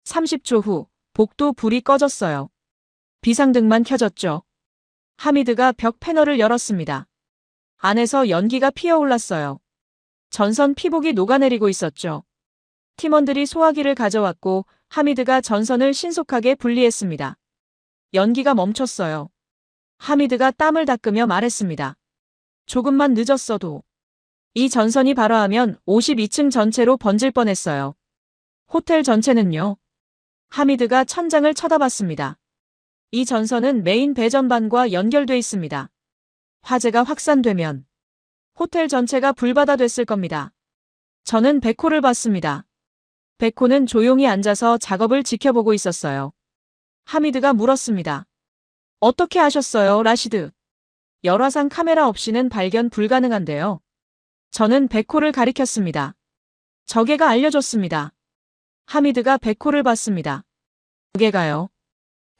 Speaker 1: 30초 후 복도 불이 꺼졌어요. 비상등만 켜졌죠. 하미드가 벽 패널을 열었습니다. 안에서 연기가 피어올랐어요. 전선 피복이 녹아내리고 있었죠. 팀원들이 소화기를 가져왔고 하미드가 전선을 신속하게 분리했습니다. 연기가 멈췄어요. 하미드가 땀을 닦으며 말했습니다. 조금만 늦었어도 이 전선이 발화하면 52층 전체로 번질 뻔했어요. 호텔 전체는요. 하미드가 천장을 쳐다봤습니다. 이 전선은 메인 배전반과 연결돼 있습니다. 화재가 확산되면 호텔 전체가 불바다 됐을 겁니다. 저는 백호를 봤습니다. 백호는 조용히 앉아서 작업을 지켜보고 있었어요. 하미드가 물었습니다. 어떻게 하셨어요, 라시드? 열화상 카메라 없이는 발견 불가능한데요. 저는 백호를 가리켰습니다. 저게가 알려줬습니다. 하미드가 백호를 봤습니다. 저게가요?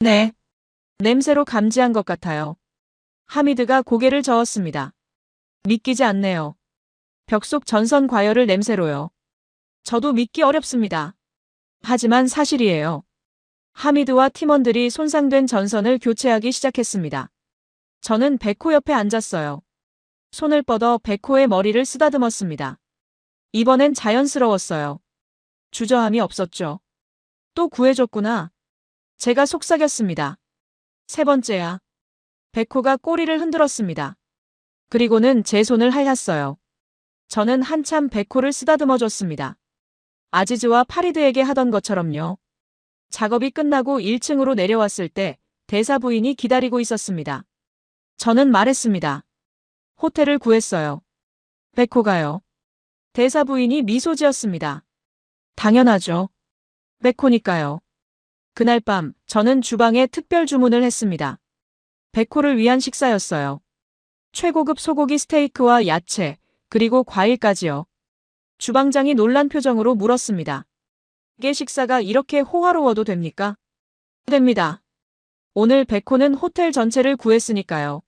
Speaker 1: 네. 냄새로 감지한 것 같아요. 하미드가 고개를 저었습니다. 믿기지 않네요. 벽 속 전선 과열을 냄새로요. 저도 믿기 어렵습니다. 하지만 사실이에요. 하미드와 팀원들이 손상된 전선을 교체하기 시작했습니다. 저는 백호 옆에 앉았어요. 손을 뻗어 백호의 머리를 쓰다듬었습니다. 이번엔 자연스러웠어요. 주저함이 없었죠. 또 구해줬구나. 제가 속삭였습니다. 세 번째야. 백호가 꼬리를 흔들었습니다. 그리고는 제 손을 핥았어요. 저는 한참 백호를 쓰다듬어줬습니다. 아지즈와 파리드에게 하던 것처럼요. 작업이 끝나고 1층으로 내려왔을 때 대사 부인이 기다리고 있었습니다. 저는 말했습니다. 호텔을 구했어요. 백호가요. 대사 부인이 미소 지었습니다. 당연하죠. 백호니까요. 그날 밤 저는 주방에 특별 주문을 했습니다. 백호를 위한 식사였어요. 최고급 소고기 스테이크와 야채, 그리고 과일까지요. 주방장이 놀란 표정으로 물었습니다. 이게 식사가 이렇게 호화로워도 됩니까? 됩니다. 오늘 백호는 호텔 전체를 구했으니까요.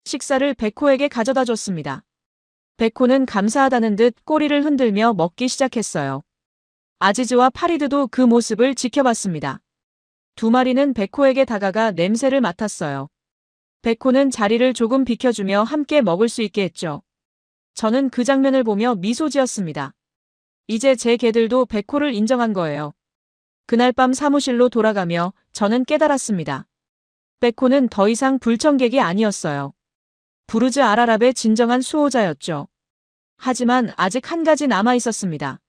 Speaker 1: 식사를 백호에게 가져다 줬습니다. 백호는 감사하다는 듯 꼬리를 흔들며 먹기 시작했어요. 아지즈와 파리드도 그 모습을 지켜봤습니다. 두 마리는 백호에게 다가가 냄새를 맡았어요. 백호는 자리를 조금 비켜주며 함께 먹을 수 있게 했죠. 저는 그 장면을 보며 미소 지었습니다. 이제 제 개들도 백호를 인정한 거예요. 그날 밤 사무실로 돌아가며 저는 깨달았습니다. 백호는 더 이상 불청객이 아니었어요. 부르즈 알아랍의 진정한 수호자였죠. 하지만 아직 한 가지 남아 있었습니다.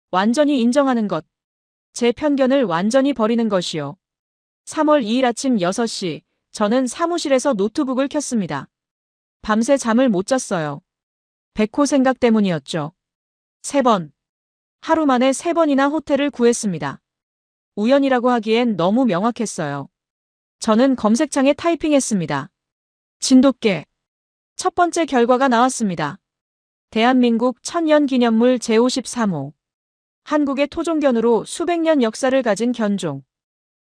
Speaker 1: 완전히 인정하는 것. 제 편견을 완전히 버리는 것이요. 3월 2일 아침 6시, 저는 사무실에서 노트북을 켰습니다. 밤새 잠을 못 잤어요. 백호 생각 때문이었죠. 3번. 하루 만에 3번이나 호텔을 구했습니다. 우연이라고 하기엔 너무 명확했어요. 저는 검색창에 타이핑했습니다. 진돗개. 첫 번째 결과가 나왔습니다. 대한민국 천년기념물 제53호. 한국의 토종견으로 수백 년 역사를 가진 견종.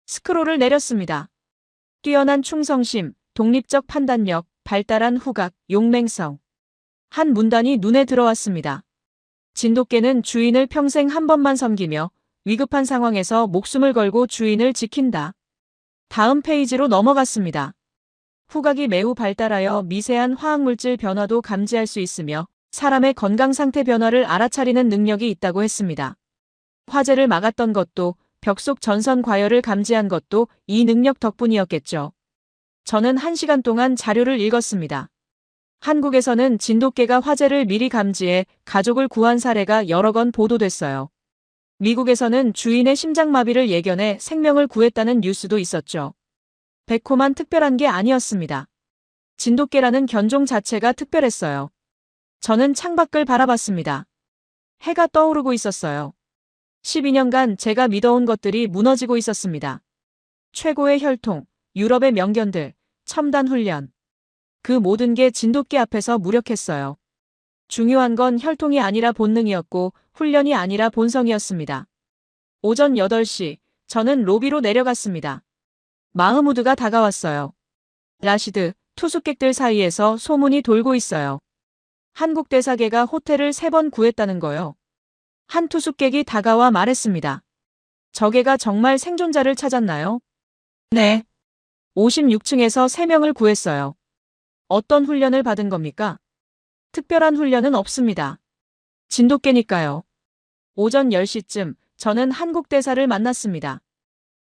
Speaker 1: 스크롤을 내렸습니다. 뛰어난 충성심, 독립적 판단력, 발달한 후각, 용맹성. 한 문단이 눈에 들어왔습니다. 진돗개는 주인을 평생 한 번만 섬기며 위급한 상황에서 목숨을 걸고 주인을 지킨다. 다음 페이지로 넘어갔습니다. 후각이 매우 발달하여 미세한 화학물질 변화도 감지할 수 있으며 사람의 건강 상태 변화를 알아차리는 능력이 있다고 했습니다. 화재를 막았던 것도 벽 속 전선 과열을 감지한 것도 이 능력 덕분이었겠죠. 저는 1시간 동안 자료를 읽었습니다. 한국에서는 진돗개가 화재를 미리 감지해 가족을 구한 사례가 여러 건 보도됐어요. 미국에서는 주인의 심장마비를 예견해 생명을 구했다는 뉴스도 있었죠. 백호만 특별한 게 아니었습니다. 진돗개라는 견종 자체가 특별했어요. 저는 창밖을 바라봤습니다. 해가 떠오르고 있었어요. 12년간 제가 믿어온 것들이 무너지고 있었습니다. 최고의 혈통, 유럽의 명견들, 첨단 훈련. 그 모든 게 진돗개 앞에서 무력했어요. 중요한 건 혈통이 아니라 본능이었고 훈련이 아니라 본성이었습니다. 오전 8시, 저는 로비로 내려갔습니다. 마흐무드가 다가왔어요. 라시드, 투숙객들 사이에서 소문이 돌고 있어요. 한국 대사계가 호텔을 3번 구했다는 거요. 한 투숙객이 다가와 말했습니다. 저 개가 정말 생존자를 찾았나요? 네. 56층에서 3명을 구했어요. 어떤 훈련을 받은 겁니까? 특별한 훈련은 없습니다. 진돗개니까요. 오전 10시쯤 저는 한국 대사를 만났습니다.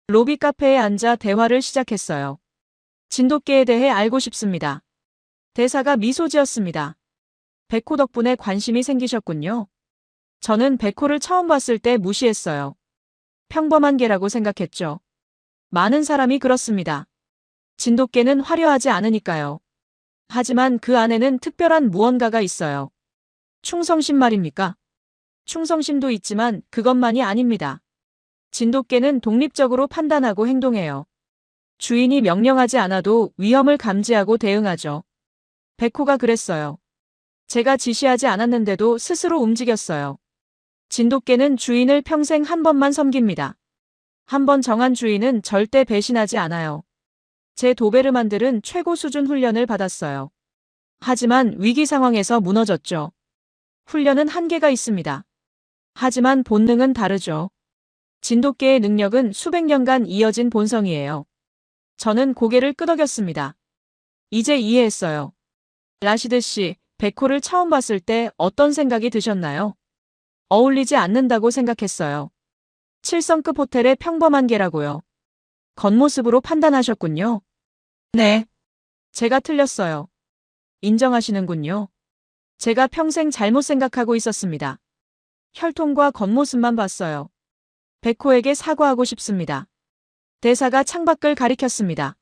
Speaker 1: 로비 카페에 앉아 대화를 시작했어요. 진돗개에 대해 알고 싶습니다. 대사가 미소 지었습니다. 백호 덕분에 관심이 생기셨군요. 저는 백호를 처음 봤을 때 무시했어요. 평범한 개라고 생각했죠. 많은 사람이 그렇습니다. 진돗개는 화려하지 않으니까요. 하지만 그 안에는 특별한 무언가가 있어요. 충성심 말입니까? 충성심도 있지만 그것만이 아닙니다. 진돗개는 독립적으로 판단하고 행동해요. 주인이 명령하지 않아도 위험을 감지하고 대응하죠. 백호가 그랬어요. 제가 지시하지 않았는데도 스스로 움직였어요. 진돗개는 주인을 평생 한 번만 섬깁니다. 한 번 정한 주인은 절대 배신하지 않아요. 제 도베르만들은 최고 수준 훈련을 받았어요. 하지만 위기 상황에서 무너졌죠. 훈련은 한계가 있습니다. 하지만 본능은 다르죠. 진돗개의 능력은 수백 년간 이어진 본성이에요. 저는 고개를 끄덕였습니다. 이제 이해했어요. 라시드 씨, 백호를 처음 봤을 때 어떤 생각이 드셨나요? 어울리지 않는다고 생각했어요. 7성급 호텔의 평범한 개라고요. 겉모습으로 판단하셨군요. 네. 제가 틀렸어요. 인정하시는군요. 제가 평생 잘못 생각하고 있었습니다. 혈통과 겉모습만 봤어요. 백호에게 사과하고 싶습니다. 대사가 창밖을 가리켰습니다.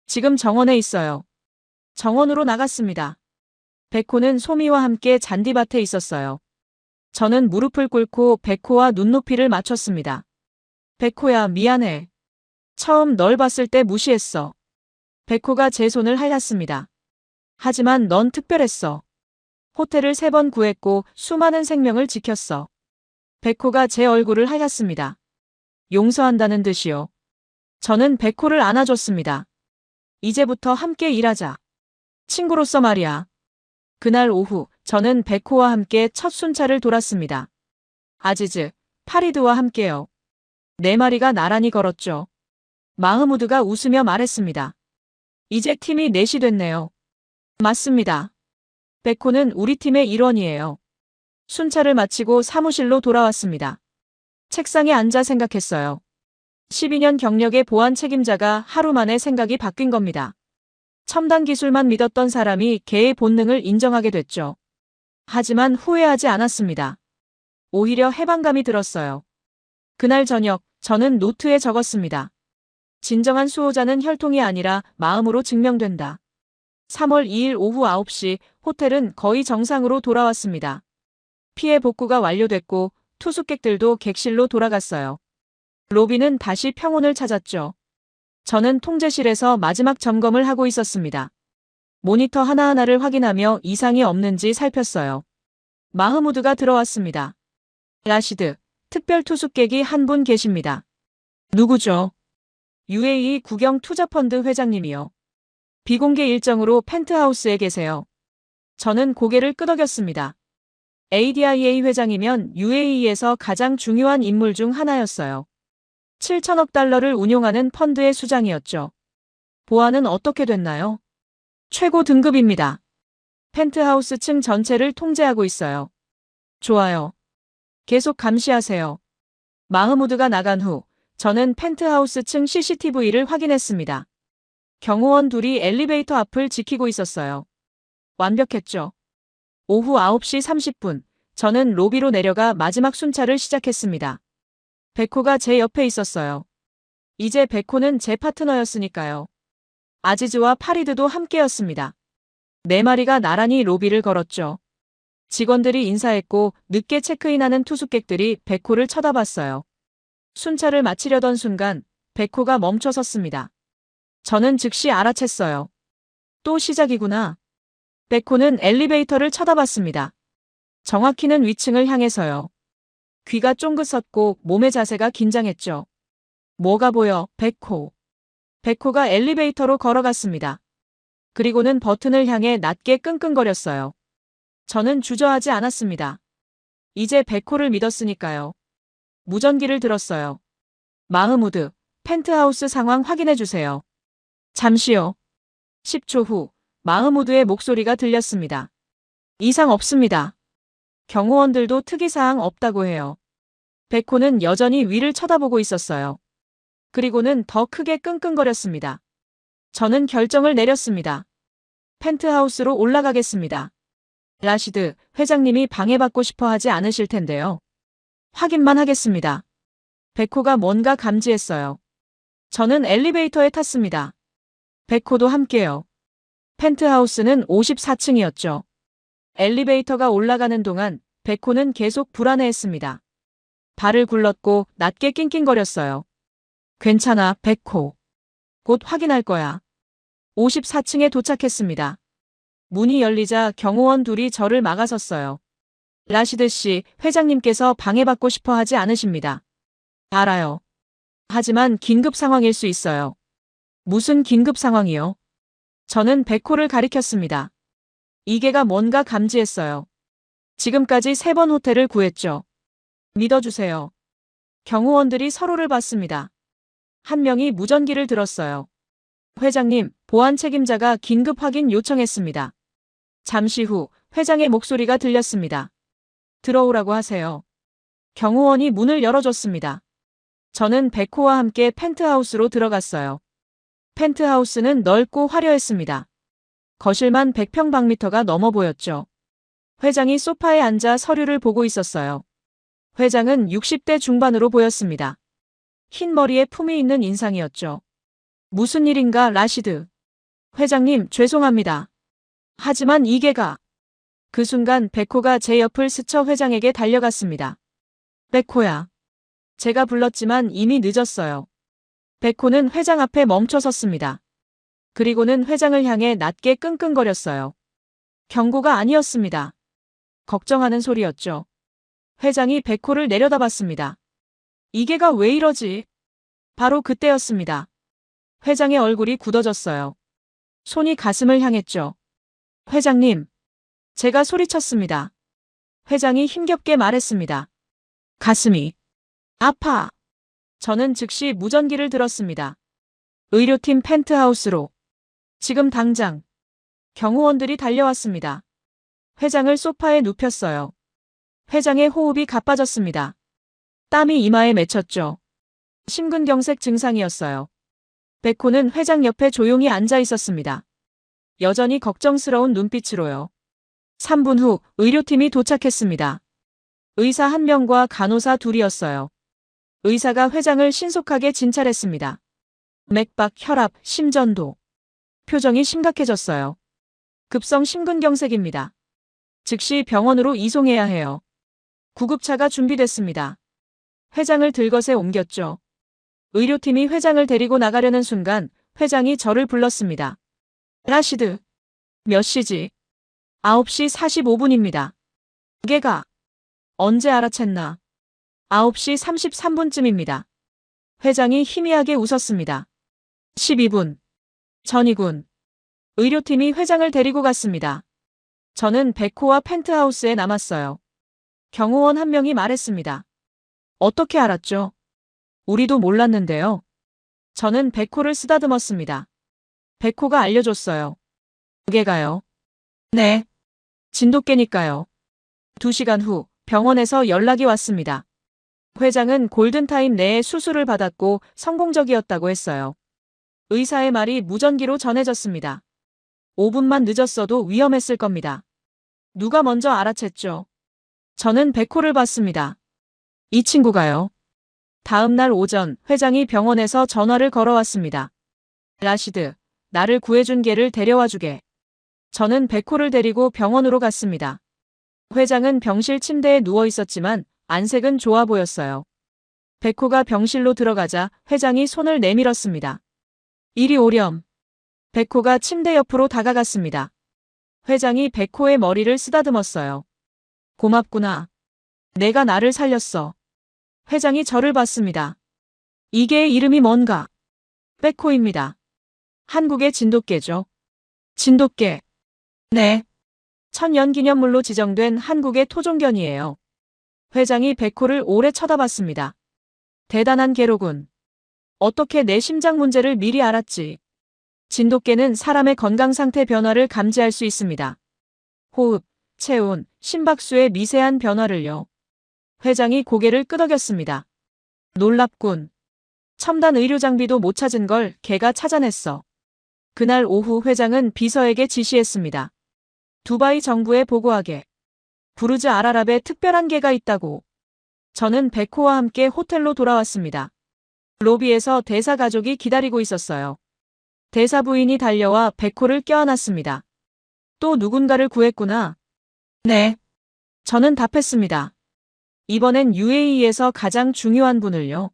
Speaker 1: 지금 정원에 있어요. 정원으로 나갔습니다. 백호는 소미와 함께 잔디밭에 있었어요. 저는 무릎을 꿇고 백호와 눈높이를 맞췄습니다. 백호야, 미안해. 처음 널 봤을 때 무시했어. 백호가 제 손을 핥았습니다. 하지만 넌 특별했어. 호텔을 3번 구했고 수많은 생명을 지켰어. 백호가 제 얼굴을 핥았습니다. 용서한다는 듯이요. 저는 백호를 안아줬습니다. 이제부터 함께 일하자. 친구로서 말이야. 그날 오후 저는 백호와 함께 첫 순찰을 돌았습니다. 아지즈, 파리드와 함께요. 4마리가 나란히 걸었죠. 마흐무드가 웃으며 말했습니다. 이제 팀이 넷이 됐네요. 맞습니다. 백호는 우리 팀의 일원이에요. 순찰을 마치고 사무실로 돌아왔습니다. 책상에 앉아 생각했어요. 12년 경력의 보안 책임자가 하루 만에 생각이 바뀐 겁니다. 첨단 기술만 믿었던 사람이 개의 본능을 인정하게 됐죠. 하지만 후회하지 않았습니다. 오히려 해방감이 들었어요. 그날 저녁, 저는 노트에 적었습니다. 진정한 수호자는 혈통이 아니라 마음으로 증명된다. 3월 2일 오후 9시 호텔은 거의 정상으로 돌아왔습니다. 피해 복구가 완료됐고 투숙객들도 객실로 돌아갔어요. 로비는 다시 평온을 찾았죠. 저는 통제실에서 마지막 점검을 하고 있었습니다. 모니터 하나하나를 확인하며 이상이 없는지 살폈어요. 마흐무드가 들어왔습니다. 라시드, 특별 투숙객이 한 분 계십니다. 누구죠? UAE 국영투자펀드 회장님이요. 비공개 일정으로 펜트하우스에 계세요. 저는 고개를 끄덕였습니다. ADIA 회장이면 UAE에서 가장 중요한 인물 중 하나였어요. 7천억 달러를 운용하는 펀드의 수장이었죠. 보안은 어떻게 됐나요? 최고 등급입니다. 펜트하우스 층 전체를 통제하고 있어요. 좋아요. 계속 감시하세요. 마흐무드가 나간 후 저는 펜트하우스 층 CCTV를 확인했습니다. 경호원 둘이 엘리베이터 앞을 지키고 있었어요. 완벽했죠. 오후 9시 30분, 저는 로비로 내려가 마지막 순찰을 시작했습니다. 베코가 제 옆에 있었어요. 이제 베코는 제 파트너였으니까요. 아지즈와 파리드도 함께였습니다. 네 마리가 나란히 로비를 걸었죠. 직원들이 인사했고 늦게 체크인하는 투숙객들이 베코를 쳐다봤어요. 순찰을 마치려던 순간 베코가 멈춰 섰습니다. 저는 즉시 알아챘어요. 또 시작이구나. 베코는 엘리베이터를 쳐다봤습니다. 정확히는 위층을 향해서요. 귀가 쫑긋섰고 몸의 자세가 긴장했죠. 뭐가 보여, 베코. 베코가 엘리베이터로 걸어갔습니다. 그리고는 버튼을 향해 낮게 끙끙거렸어요. 저는 주저하지 않았습니다. 이제 베코를 믿었으니까요. 무전기를 들었어요. 마흐무드, 펜트하우스 상황 확인해주세요. 잠시요. 10초 후 마흐무드의 목소리가 들렸습니다. 이상 없습니다. 경호원들도 특이사항 없다고 해요. 베코는 여전히 위를 쳐다보고 있었어요. 그리고는 더 크게 끙끙거렸습니다. 저는 결정을 내렸습니다. 펜트하우스로 올라가겠습니다. 라시드, 회장님이 방해받고 싶어 하지 않으실 텐데요. 확인만 하겠습니다. 베코가 뭔가 감지했어요. 저는 엘리베이터에 탔습니다. 베코도 함께요. 펜트하우스는 54층이었죠. 엘리베이터가 올라가는 동안 베코는 계속 불안해했습니다. 발을 굴렀고 낮게 낑낑거렸어요. 괜찮아, 베코. 곧 확인할 거야. 54층에 도착했습니다. 문이 열리자 경호원 둘이 저를 막아섰어요. 라시드 씨, 회장님께서 방해받고 싶어 하지 않으십니다. 알아요. 하지만 긴급 상황일 수 있어요. 무슨 긴급 상황이요? 저는 베코를 가리켰습니다. 이게가 뭔가 감지했어요. 지금까지 3번 호텔을 구했죠. 믿어주세요. 경호원들이 서로를 봤습니다. 한 명이 무전기를 들었어요. 회장님, 보안 책임자가 긴급 확인 요청했습니다. 잠시 후 회장의 목소리가 들렸습니다. 들어오라고 하세요. 경호원이 문을 열어줬습니다. 저는 베코와 함께 펜트하우스로 들어갔어요. 펜트하우스는 넓고 화려했습니다. 거실만 100평방미터가 넘어 보였죠. 회장이 소파에 앉아 서류를 보고 있었어요. 회장은 60대 중반으로 보였습니다. 흰 머리에 품이 있는 인상이었죠. 무슨 일인가, 라시드. 회장님, 죄송합니다. 하지만 이게가. 그 순간 베코가 제 옆을 스쳐 회장에게 달려갔습니다. 베코야. 제가 불렀지만 이미 늦었어요. 베코는 회장 앞에 멈춰 섰습니다. 그리고는 회장을 향해 낮게 끙끙거렸어요. 경고가 아니었습니다. 걱정하는 소리였죠. 회장이 베코를 내려다봤습니다. 이게가 왜 이러지? 바로 그때였습니다. 회장의 얼굴이 굳어졌어요. 손이 가슴을 향했죠. 회장님. 제가 소리쳤습니다. 회장이 힘겹게 말했습니다. 가슴이 아파. 저는 즉시 무전기를 들었습니다. 의료팀 펜트하우스로. 지금 당장. 경호원들이 달려왔습니다. 회장을 소파에 눕혔어요. 회장의 호흡이 가빠졌습니다. 땀이 이마에 맺혔죠. 심근경색 증상이었어요. 베코는 회장 옆에 조용히 앉아 있었습니다. 여전히 걱정스러운 눈빛으로요. 3분 후 의료팀이 도착했습니다. 의사 1명과 간호사 2이었어요. 의사가 회장을 신속하게 진찰했습니다. 맥박, 혈압, 심전도. 표정이 심각해졌어요. 급성 심근경색입니다. 즉시 병원으로 이송해야 해요. 구급차가 준비됐습니다. 회장을 들것에 옮겼죠. 의료팀이 회장을 데리고 나가려는 순간 회장이 저를 불렀습니다. 라시드, 몇 시지? 9시 45분입니다. 걔가 언제 알아챘나? 9시 33분쯤입니다. 회장이 희미하게 웃었습니다. 12분 전이군. 의료팀이 회장을 데리고 갔습니다. 저는 백호와 펜트하우스에 남았어요. 경호원 한 명이 말했습니다. 어떻게 알았죠? 우리도 몰랐는데요. 저는 백호를 쓰다듬었습니다. 백호가 알려줬어요. 걔가요? 네. 진돗개니까요. 2시간 후 병원에서 연락이 왔습니다. 회장은 골든타임 내에 수술을 받았고 성공적이었다고 했어요. 의사의 말이 무전기로 전해졌습니다. 5분만 늦었어도 위험했을 겁니다. 누가 먼저 알아챘죠? 저는 백호를 봤습니다. 이 친구가요. 다음 날 오전 회장이 병원에서 전화를 걸어왔습니다. 라시드, 나를 구해준 개를 데려와 주게. 저는 백호를 데리고 병원으로 갔습니다. 회장은 병실 침대에 누워 있었지만 안색은 좋아 보였어요. 백호가 병실로 들어가자 회장이 손을 내밀었습니다. 이리 오렴. 백호가 침대 옆으로 다가갔습니다. 회장이 백호의 머리를 쓰다듬었어요. 고맙구나. 내가 나를 살렸어. 회장이 저를 봤습니다. 이 개의 이름이 뭔가? 백호입니다. 한국의 진돗개죠. 진돗개. 네. 천년기념물로 지정된 한국의 토종견이에요. 회장이 백호를 오래 쳐다봤습니다. 대단한 개로군. 어떻게 내 심장 문제를 미리 알았지? 진돗개는 사람의 건강 상태 변화를 감지할 수 있습니다. 호흡, 체온, 심박수의 미세한 변화를요. 회장이 고개를 끄덕였습니다. 놀랍군. 첨단 의료 장비도 못 찾은 걸 걔가 찾아냈어. 그날 오후 회장은 비서에게 지시했습니다. 두바이 정부에 보고하게. 부르즈 알아랍에 특별한 개가 있다고. 저는 백호와 함께 호텔로 돌아왔습니다. 로비에서 대사 가족이 기다리고 있었어요. 대사 부인이 달려와 백호를 껴안았습니다. 또 누군가를 구했구나. 네. 저는 답했습니다. 이번엔 UAE에서 가장 중요한 분을요.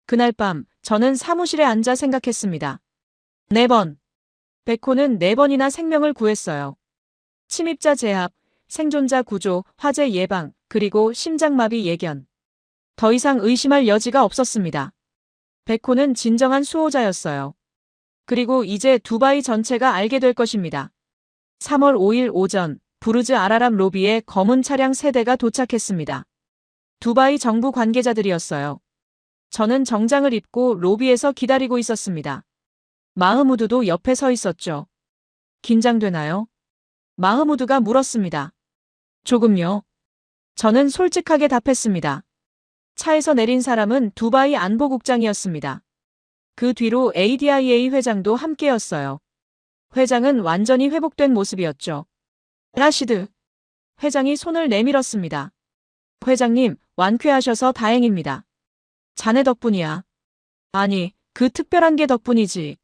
Speaker 1: 그날 밤 저는 사무실에 앉아 생각했습니다. 4번. 백호는 4번이나 생명을 구했어요. 침입자 제압, 생존자 구조, 화재 예방, 그리고 심장마비 예견. 더 이상 의심할 여지가 없었습니다. 백호는 진정한 수호자였어요. 그리고 이제 두바이 전체가 알게 될 것입니다. 3월 5일 오전 부르즈 알아랍 로비에 검은 차량 3대가 도착했습니다. 두바이 정부 관계자들이었어요. 저는 정장을 입고 로비에서 기다리고 있었습니다. 마흐무드도 옆에 서 있었죠. 긴장되나요? 마흐무드가 물었습니다. 조금요. 저는 솔직하게 답했습니다. 차에서 내린 사람은 두바이 안보국장이었습니다. 그 뒤로 ADIA 회장도 함께였어요. 회장은 완전히 회복된 모습이었죠. 라시드. 회장이 손을 내밀었습니다. 회장님, 완쾌하셔서 다행입니다. 자네 덕분이야. 아니, 그 특별한 게 덕분이지.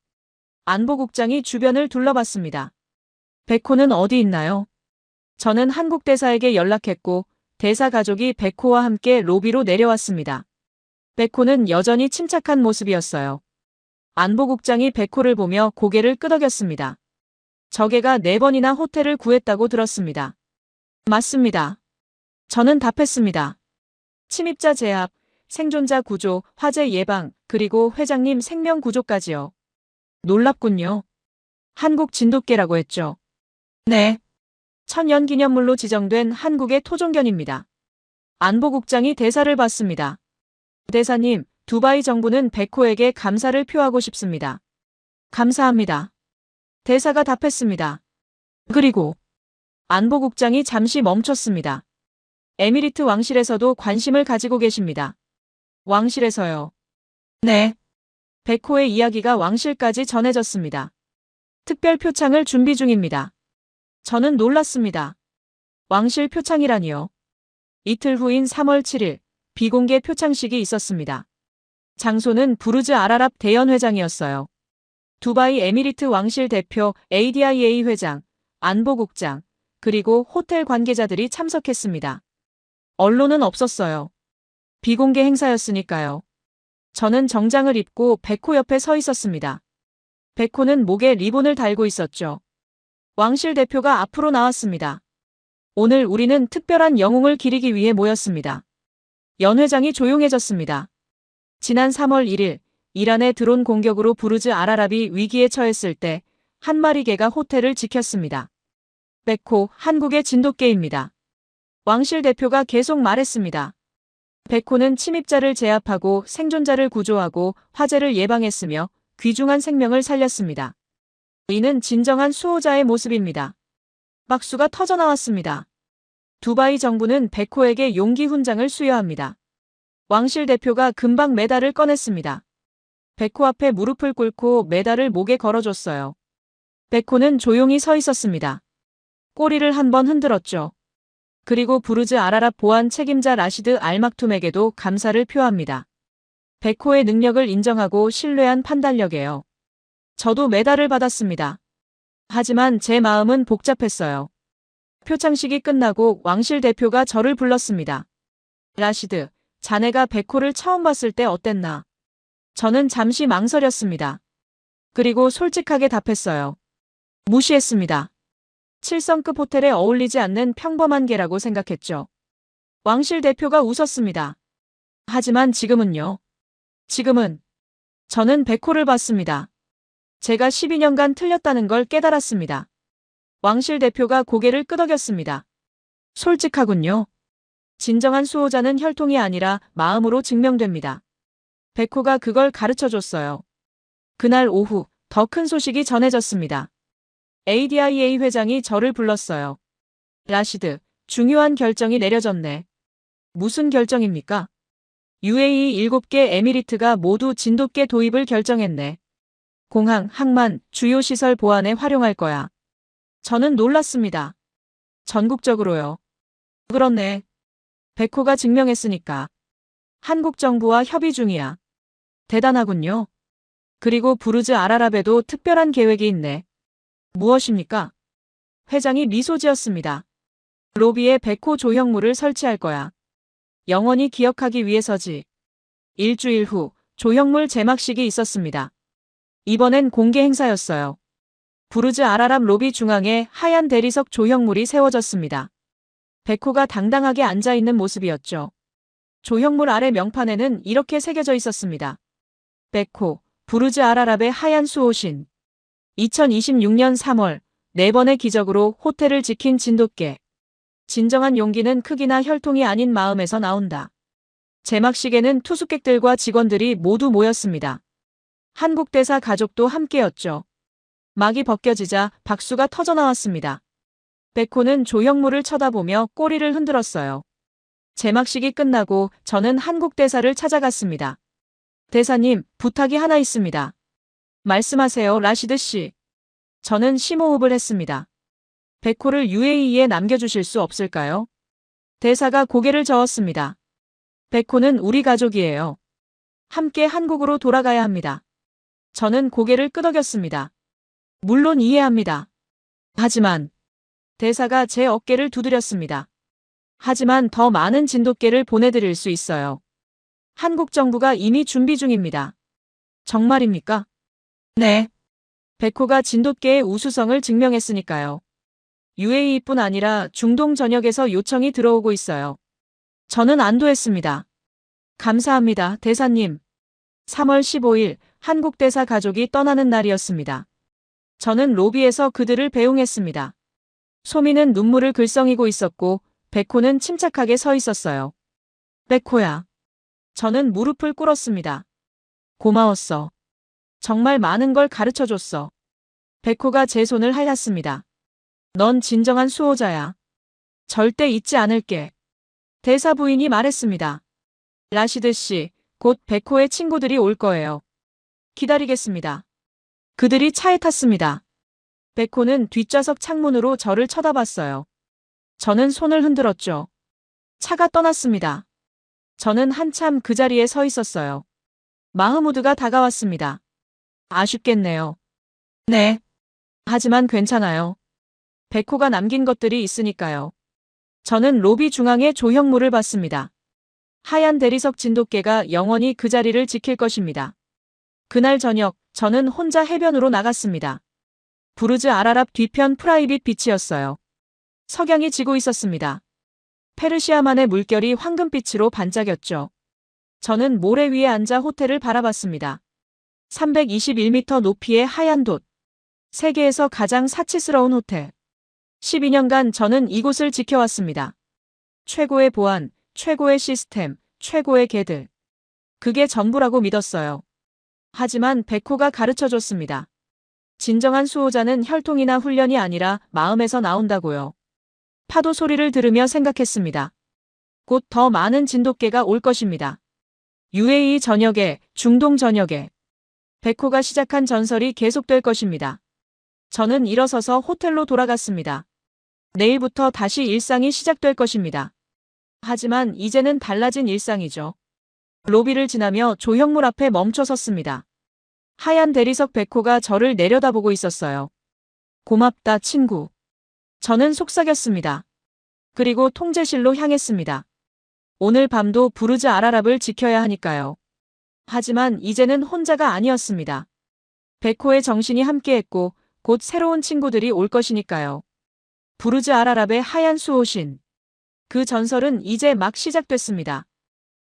Speaker 1: 안보국장이 주변을 둘러봤습니다. 백호는 어디 있나요? 저는 한국 대사에게 연락했고 대사 가족이 백호와 함께 로비로 내려왔습니다. 백호는 여전히 침착한 모습이었어요. 안보국장이 백호를 보며 고개를 끄덕였습니다. 저개가 4번이나 호텔을 구했다고 들었습니다. 맞습니다. 저는 답했습니다. 침입자 제압, 생존자 구조, 화재 예방, 그리고 회장님 생명 구조까지요. 놀랍군요. 한국 진돗개라고 했죠. 네. 천년기념물로 지정된 한국의 토종견입니다. 안보국장이 대사를 받습니다. 대사님, 두바이 정부는 백호에게 감사를 표하고 싶습니다. 감사합니다. 대사가 답했습니다. 그리고 안보국장이 잠시 멈췄습니다. 에미리트 왕실에서도 관심을 가지고 계십니다. 왕실에서요. 네. 백호의 이야기가 왕실까지 전해졌습니다. 특별 표창을 준비 중입니다. 저는 놀랐습니다. 왕실 표창이라니요. 이틀 후인 3월 7일 비공개 표창식이 있었습니다. 장소는 부르즈 알아랍 대연회장이었어요. 두바이 에미리트 왕실 대표 ADIA 회장, 안보국장, 그리고 호텔 관계자들이 참석했습니다. 언론은 없었어요. 비공개 행사였으니까요. 저는 정장을 입고 백호 옆에 서 있었습니다. 백호는 목에 리본을 달고 있었죠. 왕실 대표가 앞으로 나왔습니다. 오늘 우리는 특별한 영웅을 기리기 위해 모였습니다. 연 회장이 조용해졌습니다. 지난 3월 1일 이란의 드론 공격으로 부르즈 알아랍이 위기에 처했을 때 한 마리 개가 호텔을 지켰습니다. 백호, 한국의 진돗개입니다. 왕실 대표가 계속 말했습니다. 백호는 침입자를 제압하고 생존자를 구조하고 화재를 예방했으며 귀중한 생명을 살렸습니다. 이는 진정한 수호자의 모습입니다. 박수가 터져나왔습니다. 두바이 정부는 백호에게 용기 훈장을 수여합니다. 왕실 대표가 금방 메달을 꺼냈습니다. 백호 앞에 무릎을 꿇고 메달을 목에 걸어줬어요. 백호는 조용히 서 있었습니다. 꼬리를 한번 흔들었죠. 그리고 부르즈 알아랍 보안 책임자 라시드 알막툼에게도 감사를 표합니다. 백호의 능력을 인정하고 신뢰한 판단력에요. 저도 메달을 받았습니다. 하지만 제 마음은 복잡했어요. 표창식이 끝나고 왕실 대표가 저를 불렀습니다. 라시드, 자네가 백호를 처음 봤을 때 어땠나? 저는 잠시 망설였습니다. 그리고 솔직하게 답했어요. 무시했습니다. 7성급 호텔에 어울리지 않는 평범한 개라고 생각했죠. 왕실 대표가 웃었습니다. 하지만 지금은요. 지금은 저는 백호를 봤습니다. 제가 12년간 틀렸다는 걸 깨달았습니다. 왕실 대표가 고개를 끄덕였습니다. 솔직하군요. 진정한 수호자는 혈통이 아니라 마음으로 증명됩니다. 백호가 그걸 가르쳐줬어요. 그날 오후 더 큰 소식이 전해졌습니다. ADIA 회장이 저를 불렀어요. 라시드, 중요한 결정이 내려졌네. 무슨 결정입니까? UAE 7개 에미리트가 모두 진돗개 도입을 결정했네. 공항, 항만, 주요 시설 보안에 활용할 거야. 저는 놀랐습니다. 전국적으로요. 그렇네. 백호가 증명했으니까. 한국 정부와 협의 중이야. 대단하군요. 그리고 부르즈 알아랍에도 특별한 계획이 있네. 무엇입니까? 회장이 미소 지었습니다. 로비에 백호 조형물을 설치할 거야. 영원히 기억하기 위해서지. 일주일 후 조형물 제막식이 있었습니다. 이번엔 공개 행사였어요. 부르즈 알아랍 로비 중앙에 하얀 대리석 조형물이 세워졌습니다. 백호가 당당하게 앉아있는 모습이었죠. 조형물 아래 명판에는 이렇게 새겨져 있었습니다. 백호, 부르즈 알아랍의 하얀 수호신. 2026년 3월 4번의 기적으로 호텔을 지킨 진돗개. 진정한 용기는 크기나 혈통이 아닌 마음에서 나온다. 제막식에는 투숙객들과 직원들이 모두 모였습니다. 한국 대사 가족도 함께였죠. 막이 벗겨지자 박수가 터져나왔습니다. 백호는 조형물을 쳐다보며 꼬리를 흔들었어요. 제막식이 끝나고 저는 한국 대사를 찾아갔습니다. 대사님, 부탁이 하나 있습니다. 말씀하세요, 라시드 씨. 저는 심호흡을 했습니다. 백호를 UAE에 남겨주실 수 없을까요? 대사가 고개를 저었습니다. 백호는 우리 가족이에요. 함께 한국으로 돌아가야 합니다. 저는 고개를 끄덕였습니다. 물론 이해합니다. 하지만 대사가 제 어깨를 두드렸습니다. 하지만 더 많은 진돗개를 보내드릴 수 있어요. 한국 정부가 이미 준비 중입니다. 정말입니까? 네. 백호가 진돗개의 우수성을 증명했으니까요. UAE뿐 아니라 중동 전역에서 요청이 들어오고 있어요. 저는 안도했습니다. 감사합니다, 대사님. 3월 15일 한국 대사 가족이 떠나는 날이었습니다. 저는 로비에서 그들을 배웅했습니다. 소미는 눈물을 글썽이고 있었고 백호는 침착하게 서 있었어요. 백호야. 저는 무릎을 꿇었습니다. 고마웠어. 정말 많은 걸 가르쳐줬어. 백호가 제 손을 할랐습니다. 넌 진정한 수호자야. 절대 잊지 않을게. 대사 부인이 말했습니다. 라시드 씨, 곧 백호의 친구들이 올 거예요. 기다리겠습니다. 그들이 차에 탔습니다. 백호는 뒷좌석 창문으로 저를 쳐다봤어요. 저는 손을 흔들었죠. 차가 떠났습니다. 저는 한참 그 자리에 서 있었어요. 마흐무드가 다가왔습니다. 아쉽겠네요. 네. 하지만 괜찮아요. 백호가 남긴 것들이 있으니까요. 저는 로비 중앙에 조형물을 봤습니다. 하얀 대리석 진돗개가 영원히 그 자리를 지킬 것입니다. 그날 저녁, 저는 혼자 해변으로 나갔습니다. 부르즈 알아랍 뒤편 프라이빗 비치였어요. 석양이 지고 있었습니다. 페르시아만의 물결이 황금빛으로 반짝였죠. 저는 모래 위에 앉아 호텔을 바라봤습니다. 321m 높이의 하얀 돛. 세계에서 가장 사치스러운 호텔. 12년간 저는 이곳을 지켜왔습니다. 최고의 보안, 최고의 시스템, 최고의 개들. 그게 전부라고 믿었어요. 하지만 베코가 가르쳐줬습니다. 진정한 수호자는 혈통이나 훈련이 아니라 마음에서 나온다고요. 파도 소리를 들으며 생각했습니다. 곧 더 많은 진돗개가 올 것입니다. UAE 전역에, 중동 전역에. 베코가 시작한 전설이 계속될 것입니다. 저는 일어서서 호텔로 돌아갔습니다. 내일부터 다시 일상이 시작될 것입니다. 하지만 이제는 달라진 일상이죠. 로비를 지나며 조형물 앞에 멈춰 섰습니다. 하얀 대리석 베코가 저를 내려다보고 있었어요. 고맙다, 친구. 저는 속삭였습니다. 그리고 통제실로 향했습니다. 오늘 밤도 부르즈 알아랍을 지켜야 하니까요. 하지만 이제는 혼자가 아니었습니다. 베코의 정신이 함께했고 곧 새로운 친구들이 올 것이니까요. 부르즈 알아랍의 하얀 수호신. 그 전설은 이제 막 시작됐습니다.